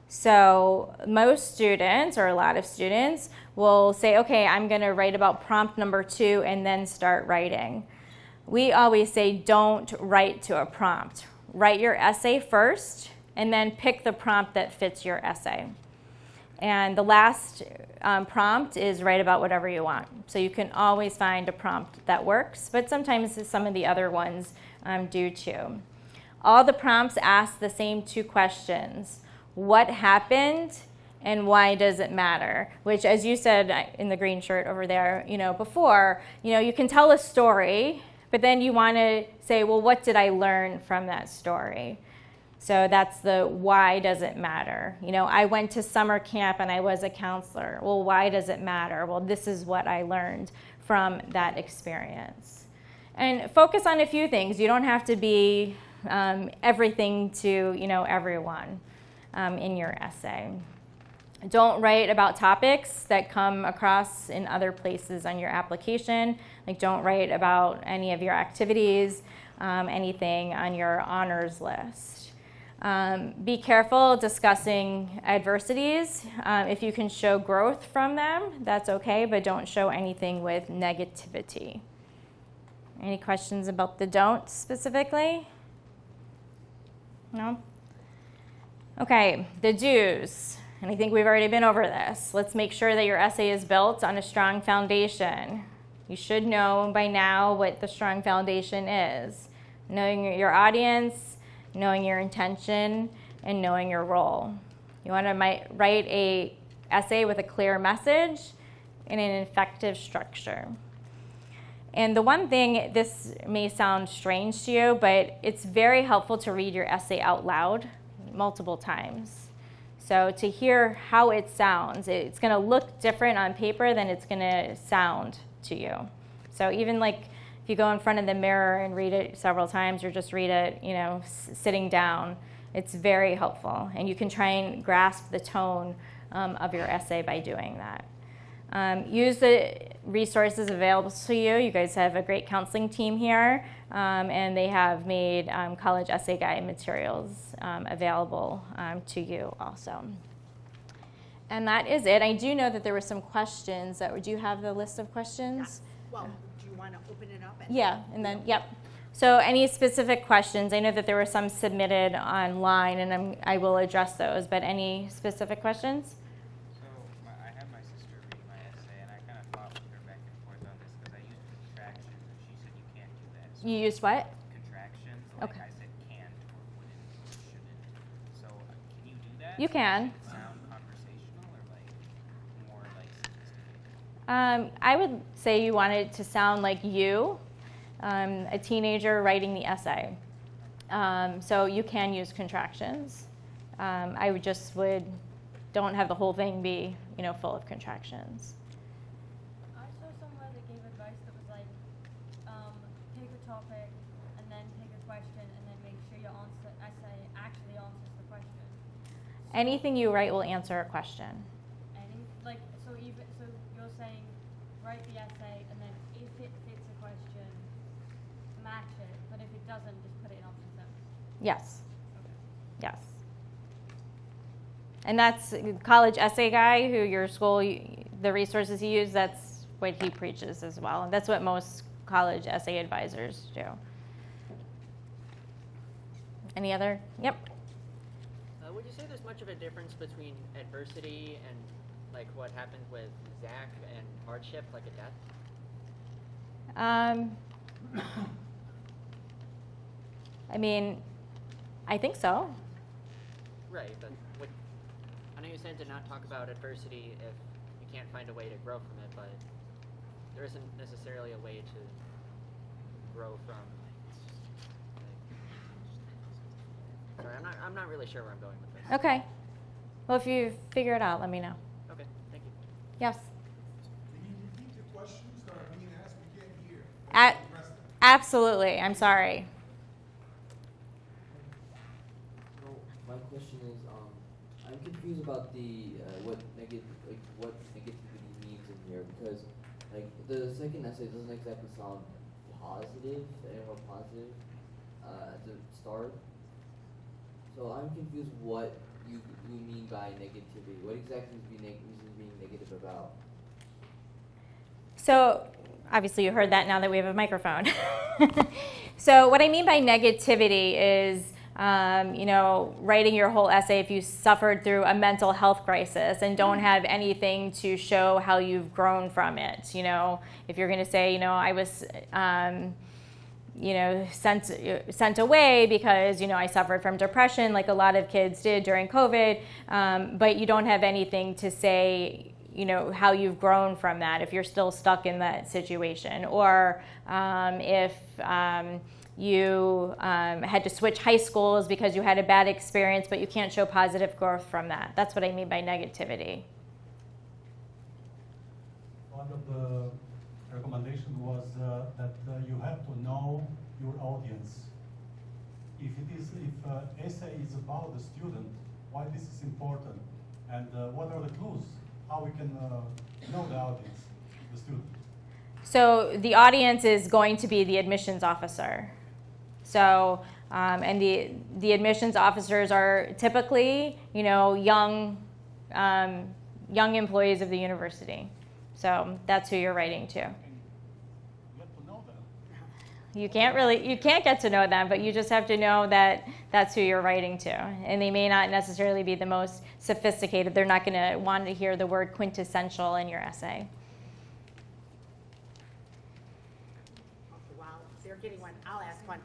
So most students, or a lot of students, will say, okay, I'm going to write about prompt number 2 and then start writing. We always say don't write to a prompt. Write your essay first and then pick the prompt that fits your essay. And the last prompt is write about whatever you want. So you can always find a prompt that works, but sometimes some of the other ones do too. All the prompts ask the same 2 questions. What happened and why does it matter? Which, as you said in the green shirt over there, before, you can tell a story, but then you want to say, well, what did I learn from that story? So that's the why does it matter? I went to summer camp and I was a counselor. Well, why does it matter? Well, this is what I learned from that experience. And focus on a few things. You don't have to be everything to everyone in your essay. Don't write about topics that come across in other places on your application. Like, don't write about any of your activities, anything on your honors list. Be careful discussing adversities. If you can show growth from them, that's okay, but don't show anything with negativity. Any questions about the don'ts specifically? No? Okay, the do's. And I think we've already been over this. Let's make sure that your essay is built on a strong foundation. You should know by now what the strong foundation is. Knowing your audience, knowing your intention, and knowing your role. You want to write an essay with a clear message and an effective structure. And the one thing, this may sound strange to you, but it's very helpful to read your essay out loud multiple times. So to hear how it sounds, it's going to look different on paper than it's going to sound to you. So even like if you go in front of the mirror and read it several times or just read it, sitting down, it's very helpful. And you can try and grasp the tone of your essay by doing that. Use the resources available to you. You guys have a great counseling team here, and they have made college essay guide materials available to you also. And that is it. I do know that there were some questions. Do you have the list of questions? Yeah. Well, do you want to open it up? Yeah, and then, yep. So any specific questions? I know that there were some submitted online, and I will address those, but any specific questions? I had my sister read my essay, and I kind of fought with her back and forth on this because I used contractions, and she said you can't do that. So You used what? contractions, like Okay. I said can't or wouldn't or shouldn't. So can you do that? You can. Does it sound conversational or like more like sophisticated? I would say you want it to sound like you, a teenager writing the essay. So you can use contractions. I don't have the whole thing be, full of contractions. I saw somewhere that gave advice that was like, pick a topic and then pick a question and then make sure your essay actually answers the question. Anything you write will answer a question. Like, so you're saying write the essay and then if it fits a question, match it, but if it doesn't, just put it in option 7. Yes. Yes. And that's College Essay Guy, who your school, the resources he used, that's what he preaches as well. And that's what most college essay advisors do. Any other? Yep. Would you say there's much of a difference between adversity and like what happened with Zach and hardship, like a death? I mean, I think so. Right, but I know you said to not talk about adversity if you can't find a way to grow from it, but there isn't necessarily a way to grow from. Sorry, I'm not really sure where I'm going with this. Okay. Well, if you figure it out, let me know. Okay, thank you. Yes. Can you repeat the questions that are being asked? We can't hear. Absolutely. I'm sorry. No, my question is, I'm confused about the what negativity means in here, because like the second essay doesn't exactly sound positive, any more positive at the start. So I'm confused what you mean by negativity. What exactly is being negative about? So obviously you heard that now that we have a microphone. So what I mean by negativity is, writing your whole essay if you suffered through a mental health crisis and don't have anything to show how you've grown from it. You know, if you're going to say, I was, sent away because, I suffered from depression like a lot of kids did during COVID, but you don't have anything to say, how you've grown from that if you're still stuck in that situation, or if you had to switch high schools because you had a bad experience, but you can't show positive growth from that. That's what I mean by negativity. One of the recommendations was that you have to know your audience. If essay is about the student, why this is important, and what are the clues? How we can know the audience, the student? So the audience is going to be the admissions officer. So, and the admissions officers are typically, young employees of the university. So that's who you're writing to. You can't get to know them, but you just have to know that that's who you're writing to. And they may not necessarily be the most sophisticated. They're not going to want to hear the word quintessential in your essay. While they're getting one, I'll ask one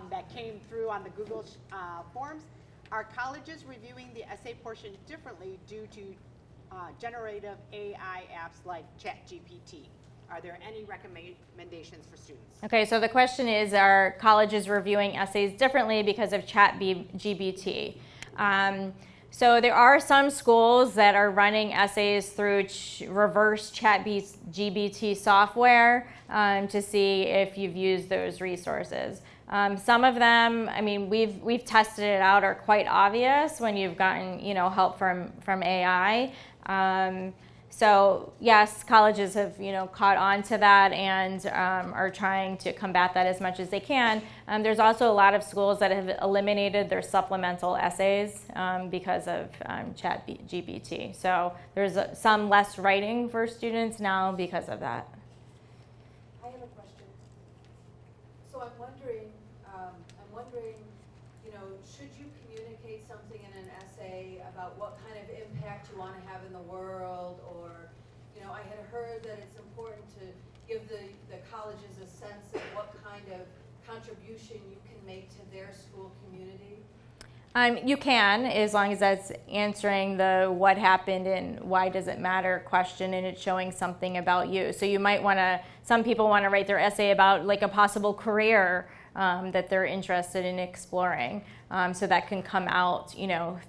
that came through on the Google Forms. Are colleges reviewing the essay portion differently due to generative AI apps like ChatGPT? Are there any recommendations for students? Okay, so the question is, are colleges reviewing essays differently because of ChatGPT? So there are some schools that are running essays through reverse ChatGPT software to see if you've used those resources. Some of them, we've tested it out, are quite obvious when you've gotten help from AI. So yes, colleges have caught on to that and are trying to combat that as much as they can. There's also a lot of schools that have eliminated their supplemental essays because of ChatGPT. So there's some less writing for students now because of that. I have a question. So I'm wondering, should you communicate something in an essay about what kind of impact you want to have in the world, or, I had heard that it's important to give the colleges a sense of what kind of contribution you can make to their school community? You can, as long as that's answering the what happened and why does it matter question, and it's showing something about you. So you might want to, some people want to write their essay about like a possible career that they're interested in exploring. So that can come out,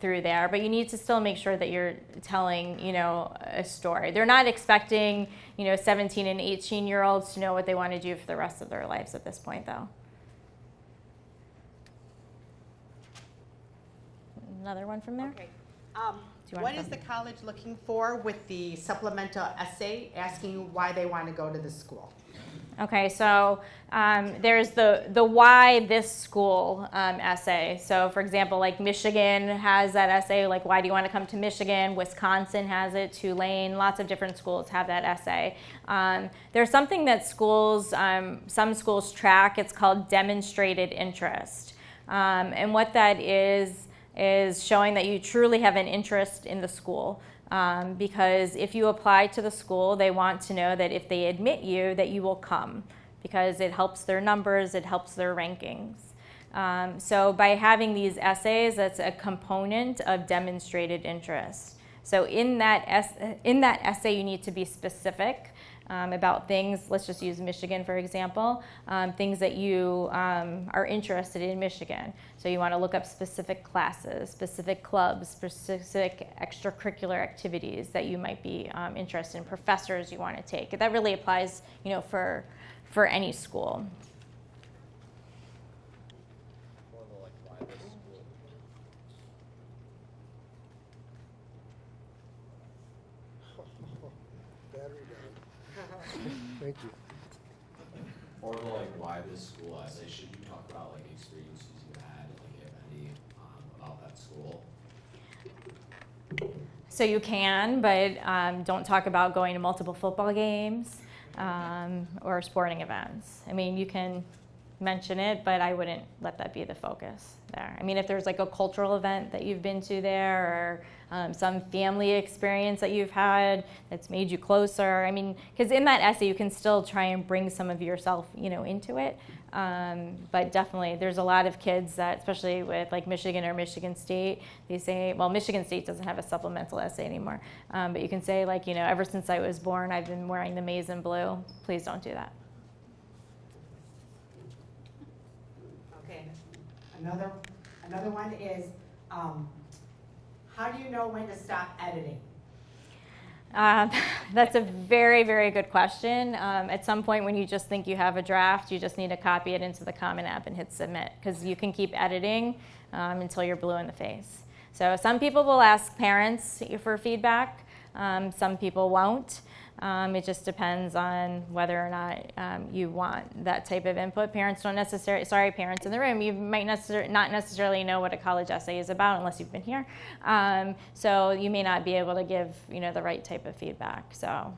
through there. But you need to still make sure that you're telling, a story. They're not expecting, 17 and 18-year-olds to know what they want to do for the rest of their lives at this point, though. Another one from there? Okay. you want What to is come? the college looking for with the supplemental essay asking why they want to go to the school? Okay, so there's the why this school essay. So for example, like Michigan has that essay, like why do you want to come to Michigan? Wisconsin has it, Tulane, lots of different schools have that essay. There's something that schools, some schools track, it's called demonstrated interest. And what that is showing that you truly have an interest in the school. Because if you apply to the school, they want to know that if they admit you, that you will come, because it helps their numbers, it helps their rankings. So by having these essays, that's a component of demonstrated interest. So in that essay, you need to be specific about things. Let's just use Michigan, for example, things that you are interested in Michigan. So you want to look up specific classes, specific clubs, specific extracurricular activities that you might be interested in, professors you want to take. That really applies, for any school. More the like why this school. Battery down. Thank you. Or the like why this school essay, should you talk about like experiences you had, like if any, about that school? So you can, but don't talk about going to multiple football games or sporting events. I mean, you can mention it, but I wouldn't let that be the focus there. I mean, if there's like a cultural event that you've been to there, or some family experience that you've had that's made you closer. I mean, because in that essay, you can still try and bring some of yourself, into it. But definitely, there's a lot of kids that, especially with like Michigan or Michigan State, they say, well, Michigan State doesn't have a supplemental essay anymore. But you can say like, ever since I was born, I've been wearing the maize and blue. Please don't do that. Okay, another one is, how do you know when to stop editing? That's a very, very good question. At some point when you just think you have a draft, you just need to copy it into the Common App and hit submit, because you can keep editing until you're blue in the face. So some people will ask parents for feedback. Some people won't. It just depends on whether or not you want that type of input. Parents don't necessarily, sorry parents in the room, you might not necessarily know what a college essay is about unless you've been here. So you may not be able to give the right type of feedback. So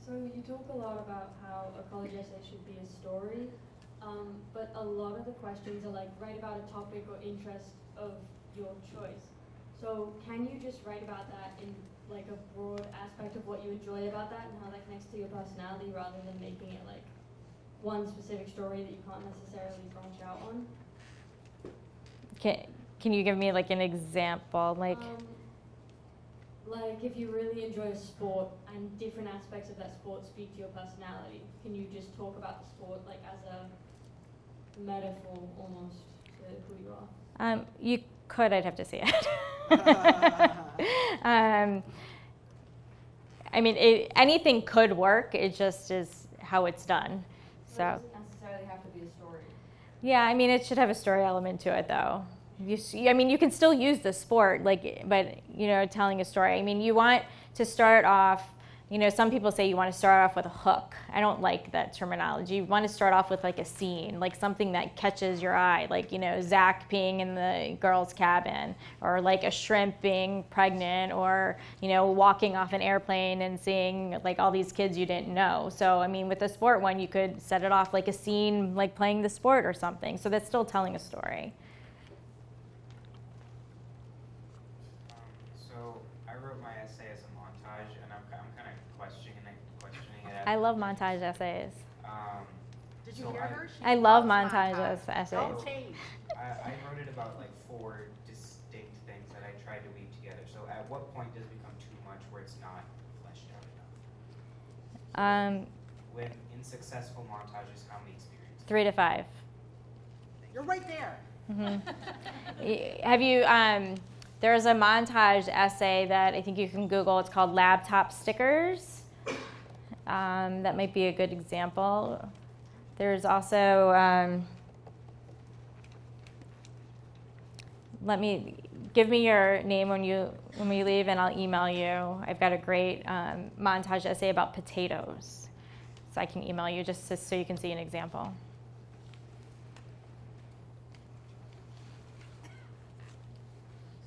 you talk a lot about how a college essay should be a story, but a lot of the questions are like, write about a topic or interest of your choice. So can you just write about that in like a broad aspect of what you enjoy about that and how that connects to your personality, rather than making it like one specific story that you can't necessarily branch out on? Can you give me like an example? Like if you really enjoy a sport and different aspects of that sport speak to your personality, can you just talk about the sport like as a metaphor almost to who you are? You could, I'd have to see it. I mean, anything could work. It just is how it's done. So. It doesn't necessarily have to be a story. Yeah, I mean, it should have a story element to it, though. You can still use the sport, but telling a story. I mean, you want to start off. Some people say you want to start off with a hook. I don't like that terminology. You want to start off with like a scene, like something that catches your eye, like, Zach peeing in the girls' cabin, or like a shrimp being pregnant, or, walking off an airplane and seeing like all these kids you didn't know. So, I mean, with the sport one, you could set it off like a scene, like playing the sport or something. So that's still telling a story. So I wrote my essay as a montage, and I'm kind of questioning it. I love montage essays. Did you hear her? I love montage essays. Don't change. I wrote it about like 4 distinct things that I tried to weave together. So at what point does it become too much where it's not fleshed out enough? When in successful montages, how many experiences? 3 to 5. You're right there. Mm-hmm. Have you? There's a montage essay that I think you can Google. It's called Laptop Stickers. That might be a good example. There's also, give me your name when we leave, and I'll email you. I've got a great montage essay about potatoes, so I can email you just so you can see an example.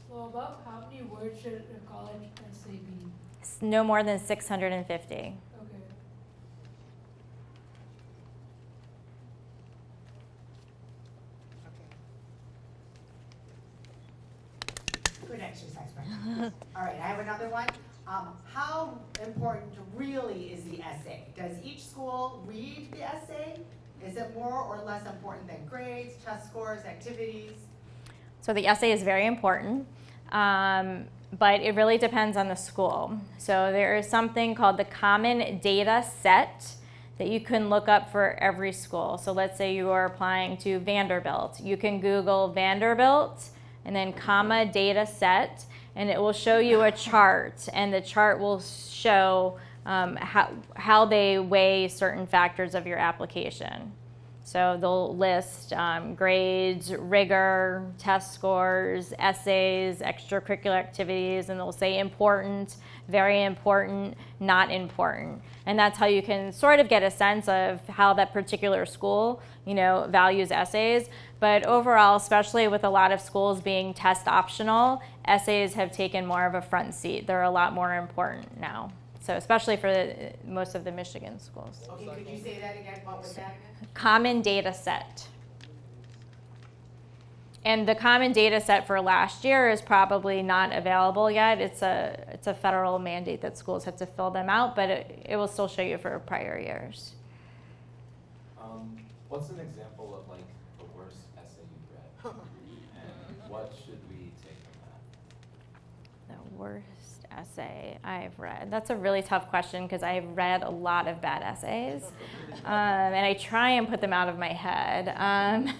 So about how many words should a college essay be? It's no more than 650. Okay. Good exercise, right? All right, I have another one. How important really is the essay? Does each school read the essay? Is it more or less important than grades, test scores, activities? So the essay is very important, but it really depends on the school. So there is something called the Common Data Set that you can look up for every school. So let's say you are applying to Vanderbilt. You can Google Vanderbilt and then comma data set, and it will show you a chart, and the chart will show how they weigh certain factors of your application. So they'll list grades, rigor, test scores, essays, extracurricular activities, and they'll say important, very important, not important. And that's how you can sort of get a sense of how that particular school, values essays. But overall, especially with a lot of schools being test optional, essays have taken more of a front seat. They're a lot more important now. So especially for most of the Michigan schools. Okay, could you say that again? What was that? Common data set. And the common data set for last year is probably not available yet. It's a federal mandate that schools have to fill them out, but it will still show you for prior years. What's an example of like the worst essay you've read? And what should we take from that? The worst essay I've read. That's a really tough question because I've read a lot of bad essays. And I try and put them out of my head.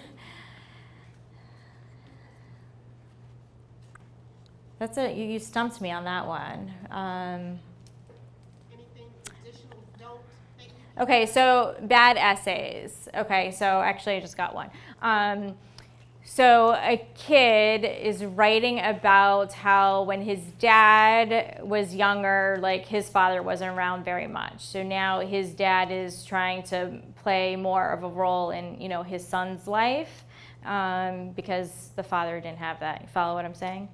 You stumped me on that one. Anything additional don't think? Okay, so bad essays. Okay, so actually I just got one. So a kid is writing about how when his dad was younger, like his father wasn't around very much. So now his dad is trying to play more of a role in, his son's life because the father didn't have that. You follow what I'm saying?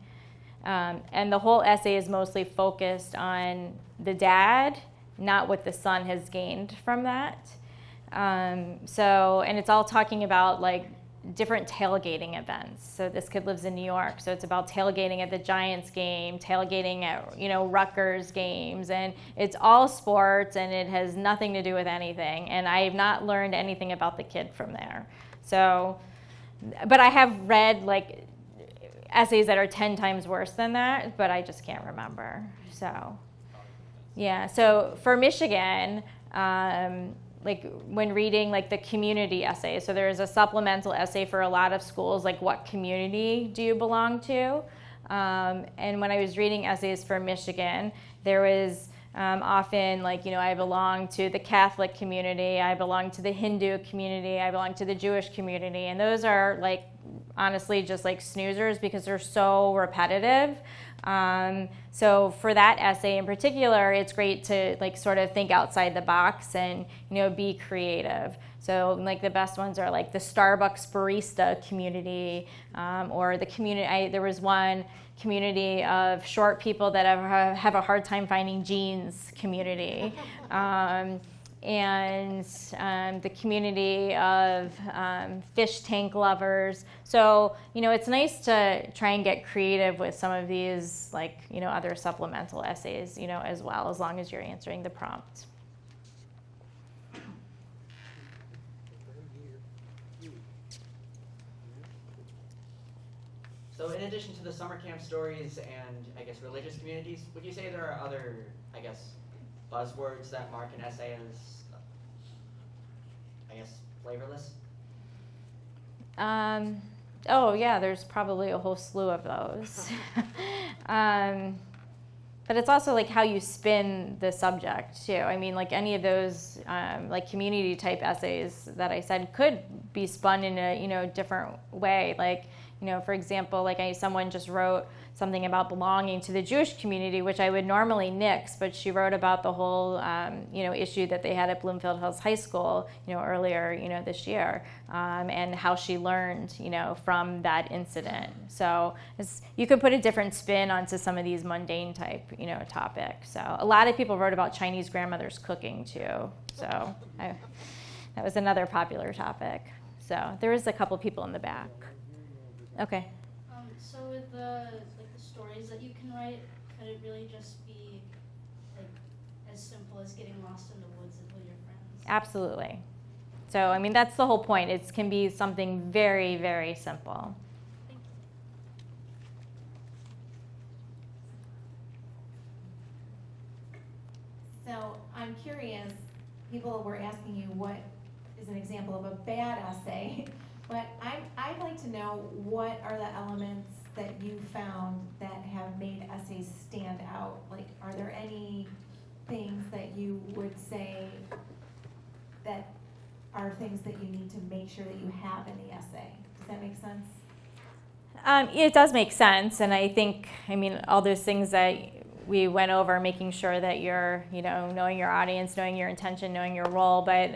And the whole essay is mostly focused on the dad, not what the son has gained from that. And it's all talking about like different tailgating events. So this kid lives in New York, so it's about tailgating at the Giants game, tailgating at Rutgers games, and it's all sports, and it has nothing to do with anything. And I have not learned anything about the kid from there. So, but I have read like essays that are 10 times worse than that, but I just can't remember. So, yeah. So for Michigan, like when reading like the community essay, so there's a supplemental essay for a lot of schools, like what community do you belong to? And when I was reading essays for Michigan, there was often like, I belong to the Catholic community, I belong to the Hindu community, I belong to the Jewish community, and those are like honestly just like snoozers because they're so repetitive. So for that essay in particular, it's great to like sort of think outside the box and, be creative. So like the best ones are like the Starbucks barista community, or the community, there was one community of short people that have a hard time finding jeans community. And the community of fish tank lovers. So, it's nice to try and get creative with some of these, like, other supplemental essays, as well, as long as you're answering the prompt. So in addition to the summer camp stories and, I guess, religious communities, would you say there are other, I guess, buzzwords that mark an essay as, I guess, flavorless? Oh yeah, there's probably a whole slew of those. But it's also like how you spin the subject too. I mean, like any of those like community type essays that I said could be spun in a different way. Like For example, like someone just wrote something about belonging to the Jewish community, which I would normally nix, but she wrote about the whole, issue that they had at Bloomfield Hills High School, earlier, this year, and how she learned, from that incident. So you could put a different spin onto some of these mundane type, topics. So a lot of people wrote about Chinese grandmothers cooking too. So that was another popular topic. So there was a couple people in the back. Okay. So with the stories that you can write, could it really just be as simple as getting lost in the woods with your friends? Absolutely. So that's the whole point. It can be something very, very simple. So I'm curious, people were asking you what is an example of a bad essay, but I'd like to know what are the elements that you found that have made essays stand out? Like, are there any things that you would say that are things that you need to make sure that you have in the essay? Does that make sense? It does make sense, and I think, all those things that we went over, making sure that you're, knowing your audience, knowing your intention, knowing your role, but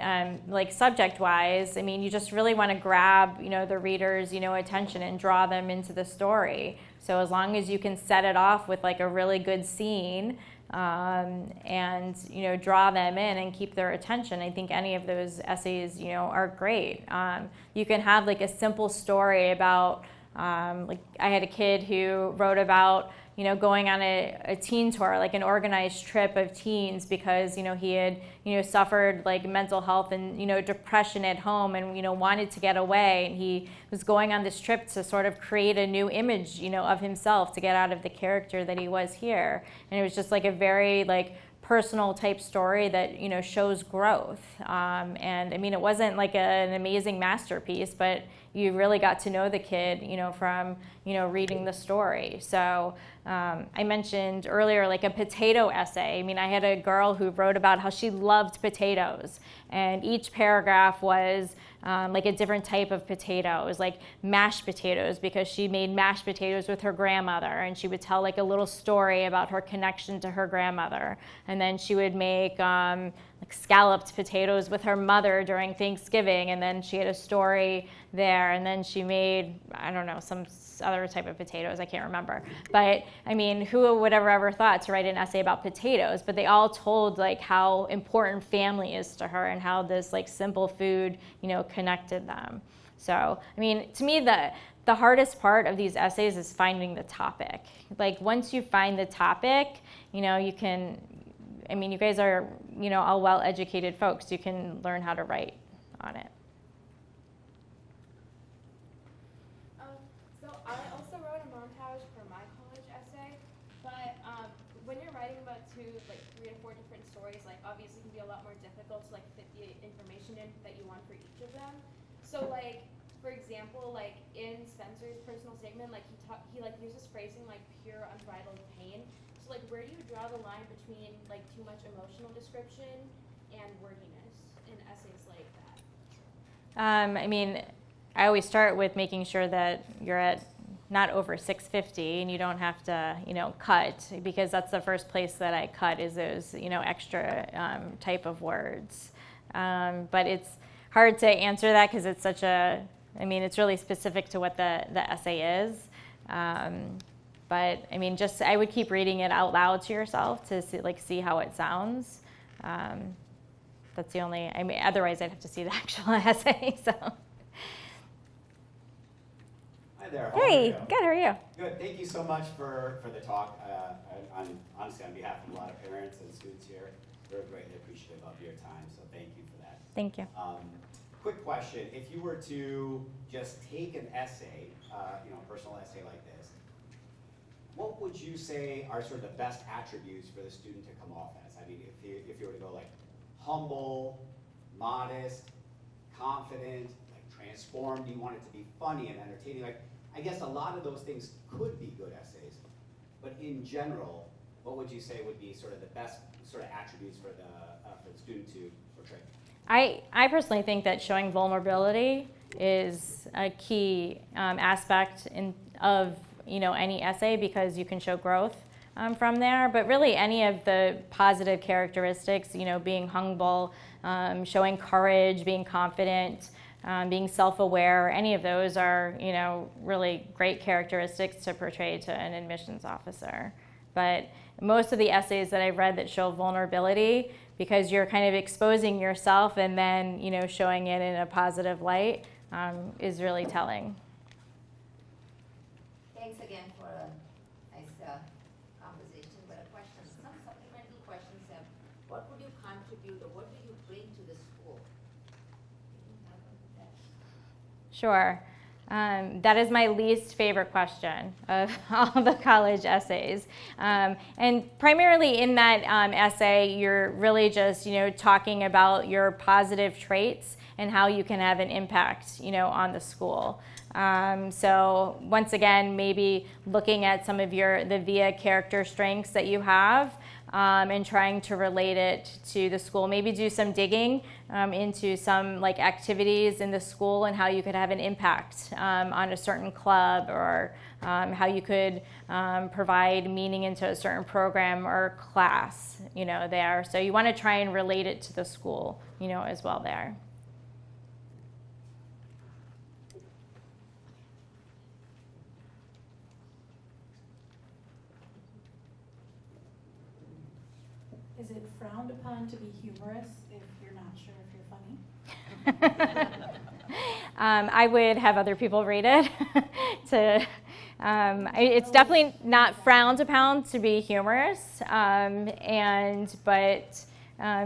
subject-wise, you just really want to grab, the reader's, attention and draw them into the story. So as long as you can set it off with a really good scene, and draw them in and keep their attention, I think any of those essays, are great. You can have a simple story about, I had a kid who wrote about going on a teen tour, an organized trip of teens, because, he had, suffered mental health and, depression at home and, wanted to get away. And he was going on this trip to sort of create a new image, of himself to get out of the character that he was here. And it was just a very, personal type story that, shows growth. And it wasn't an amazing masterpiece, but you really got to know the kid, from, reading the story. So I mentioned earlier, a potato essay. I had a girl who wrote about how she loved potatoes, and each paragraph was a different type of potato. It was mashed potatoes, because she made mashed potatoes with her grandmother, and she would tell a little story about her connection to her grandmother. And then she would make scalloped potatoes with her mother during Thanksgiving, and then she had a story there. And then she made, I don't know, some other type of potatoes, I can't remember. But who would have ever thought to write an essay about potatoes? But they all told how important family is to her, and how this simple food, connected them. So to me, the hardest part of these essays is finding the topic. Once you find the topic, you can, you guys are, all well-educated folks. You can learn how to write on it. So I also wrote a montage for my college essay, but when you're writing about 3 to 4 different stories, obviously it can be a lot more difficult to fit the information in that you want for each of them. So for example, in Spencer's personal statement, he uses phrasing pure unbridled pain. So where do you draw the line between too much emotional description and wordiness in essays like that? I always start with making sure that you're at not over 650, and you don't have to, cut, because that's the first place that I cut, is those, extra type of words. But it's hard to answer that, because it's such a, it's really specific to what the essay is. But I would keep reading it out loud to yourself to see how it sounds. That's the only, otherwise I'd have to see the actual essay, so. Hi there. Hey, good, how are you? Good, thank you so much for the talk. I'm honestly, on behalf of a lot of parents and students here, we're greatly appreciative of your time, so thank you for that. Thank you. Quick question, if you were to just take an essay, a personal essay like this, what would you say are sort of the best attributes for the student to come off as? If you were to go humble, modest, confident, transformed, you want it to be funny and entertaining. I guess a lot of those things could be good essays, but in general, what would you say would be sort of the best sort of attributes for the student to portray? I personally think that showing vulnerability is a key aspect of any essay, because you can show growth from there. But really, any of the positive characteristics, being humble, showing courage, being confident, being self-aware, any of those are, really great characteristics to portray to an admissions officer. But most of the essays that I've read that show vulnerability, because you're kind of exposing yourself and then, showing it in a positive light, is really telling. Thanks again for a nice conversation. But a question, some supplemental questions have, what would you contribute or what do you bring to the school? Sure. That is my least favorite question of all the college essays. And primarily in that essay, you're really just, talking about your positive traits and how you can have an impact, on the school. So once again, maybe looking at some of the VIA character strengths that you have, and trying to relate it to the school. Maybe do some digging into some activities in the school and how you could have an impact on a certain club, or how you could provide meaning into a certain program or class, there. So you want to try and relate it to the school, as well there. Is it frowned upon to be humorous if you're not sure if you're funny? I would have other people read it. It's definitely not frowned upon to be humorous, but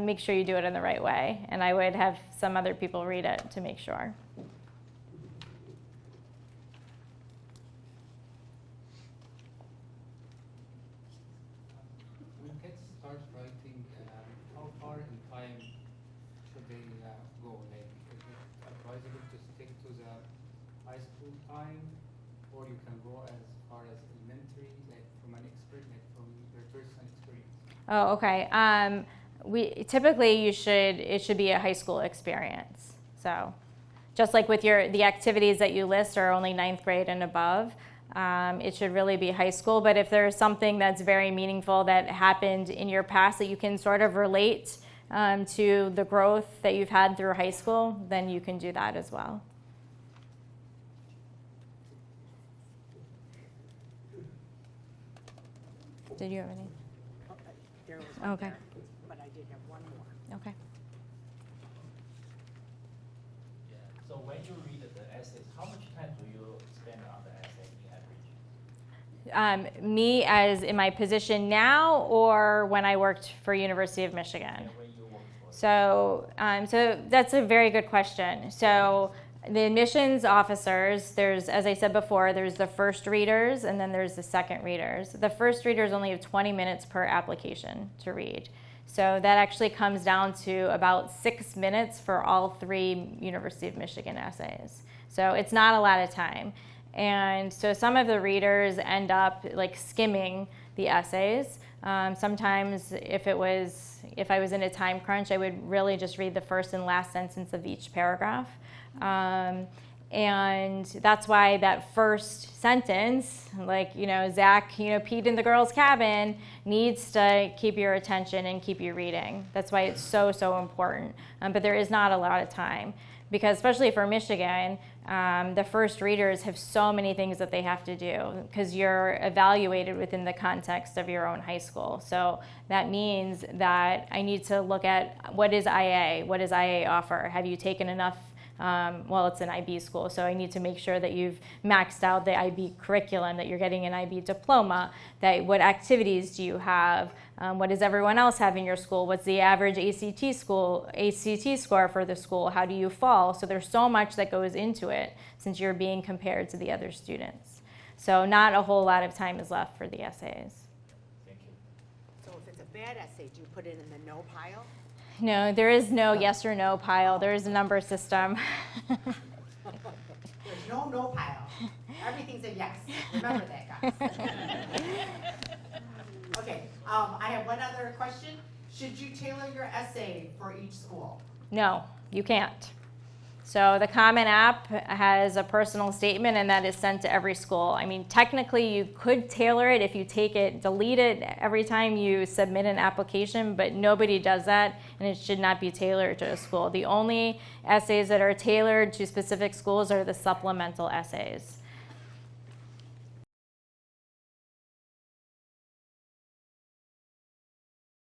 make sure you do it in the right way. And I would have some other people read it to make sure. When kids start writing, how far in time should they go? Like, is it advisable to stick to the high school time, or you can go as far as elementary, from an expert, from your personal experience? Oh, okay. It should be a high school experience. So, just like with the activities that you list are only 9th grade and above. It should really be high school, but if there's something that's very meaningful that happened in your past that you can sort of relate to the growth that you've had through high school, then you can do that as well. Did you have any? There was one Okay. there, but I did have one more. Okay. Yeah. So when you read the essays, how much time do you spend on the essay in average? Me as in my position now, or when I worked for University of Michigan? Yeah, when you work for So that's a very good question. So the admissions officers, as I said before, there's the first readers and then there's the second readers. The first readers only have 20 minutes per application to read. So that actually comes down to about 6 minutes for all 3 University of Michigan essays. So it's not a lot of time. And so some of the readers end up skimming the essays. Sometimes if I was in a time crunch, I would really just read the first and last sentence of each paragraph. And that's why that first sentence, Zach, peed in the girls' cabin, needs to keep your attention and keep you reading. That's why it's so, so important. But there is not a lot of time, because especially for Michigan, the first readers have so many things that they have to do, because you're evaluated within the context of your own high school. So that means that I need to look at what is IA? What does IA offer? Have you taken enough? It's an IB school, so I need to make sure that you've maxed out the IB curriculum, that you're getting an IB diploma, that what activities do you have, what does everyone else have in your school, what's the average ACT score for the school, how do you fall? So there's so much that goes into it since you're being compared to the other students. So not a whole lot of time is left for the essays. Thank you. So if it's a bad essay, do you put it in the no pile? No, there is no yes or no pile. There is a number system. There's no pile. Everything's a yes. Remember that, guys. Okay, I have one other question. Should you tailor your essay for each school? No, you can't. So the Common App has a personal statement, and that is sent to every school. I mean, technically you could tailor it if you take it, delete it every time you submit an application, but nobody does that, and it should not be tailored to a school. The only essays that are tailored to specific schools are the supplemental essays.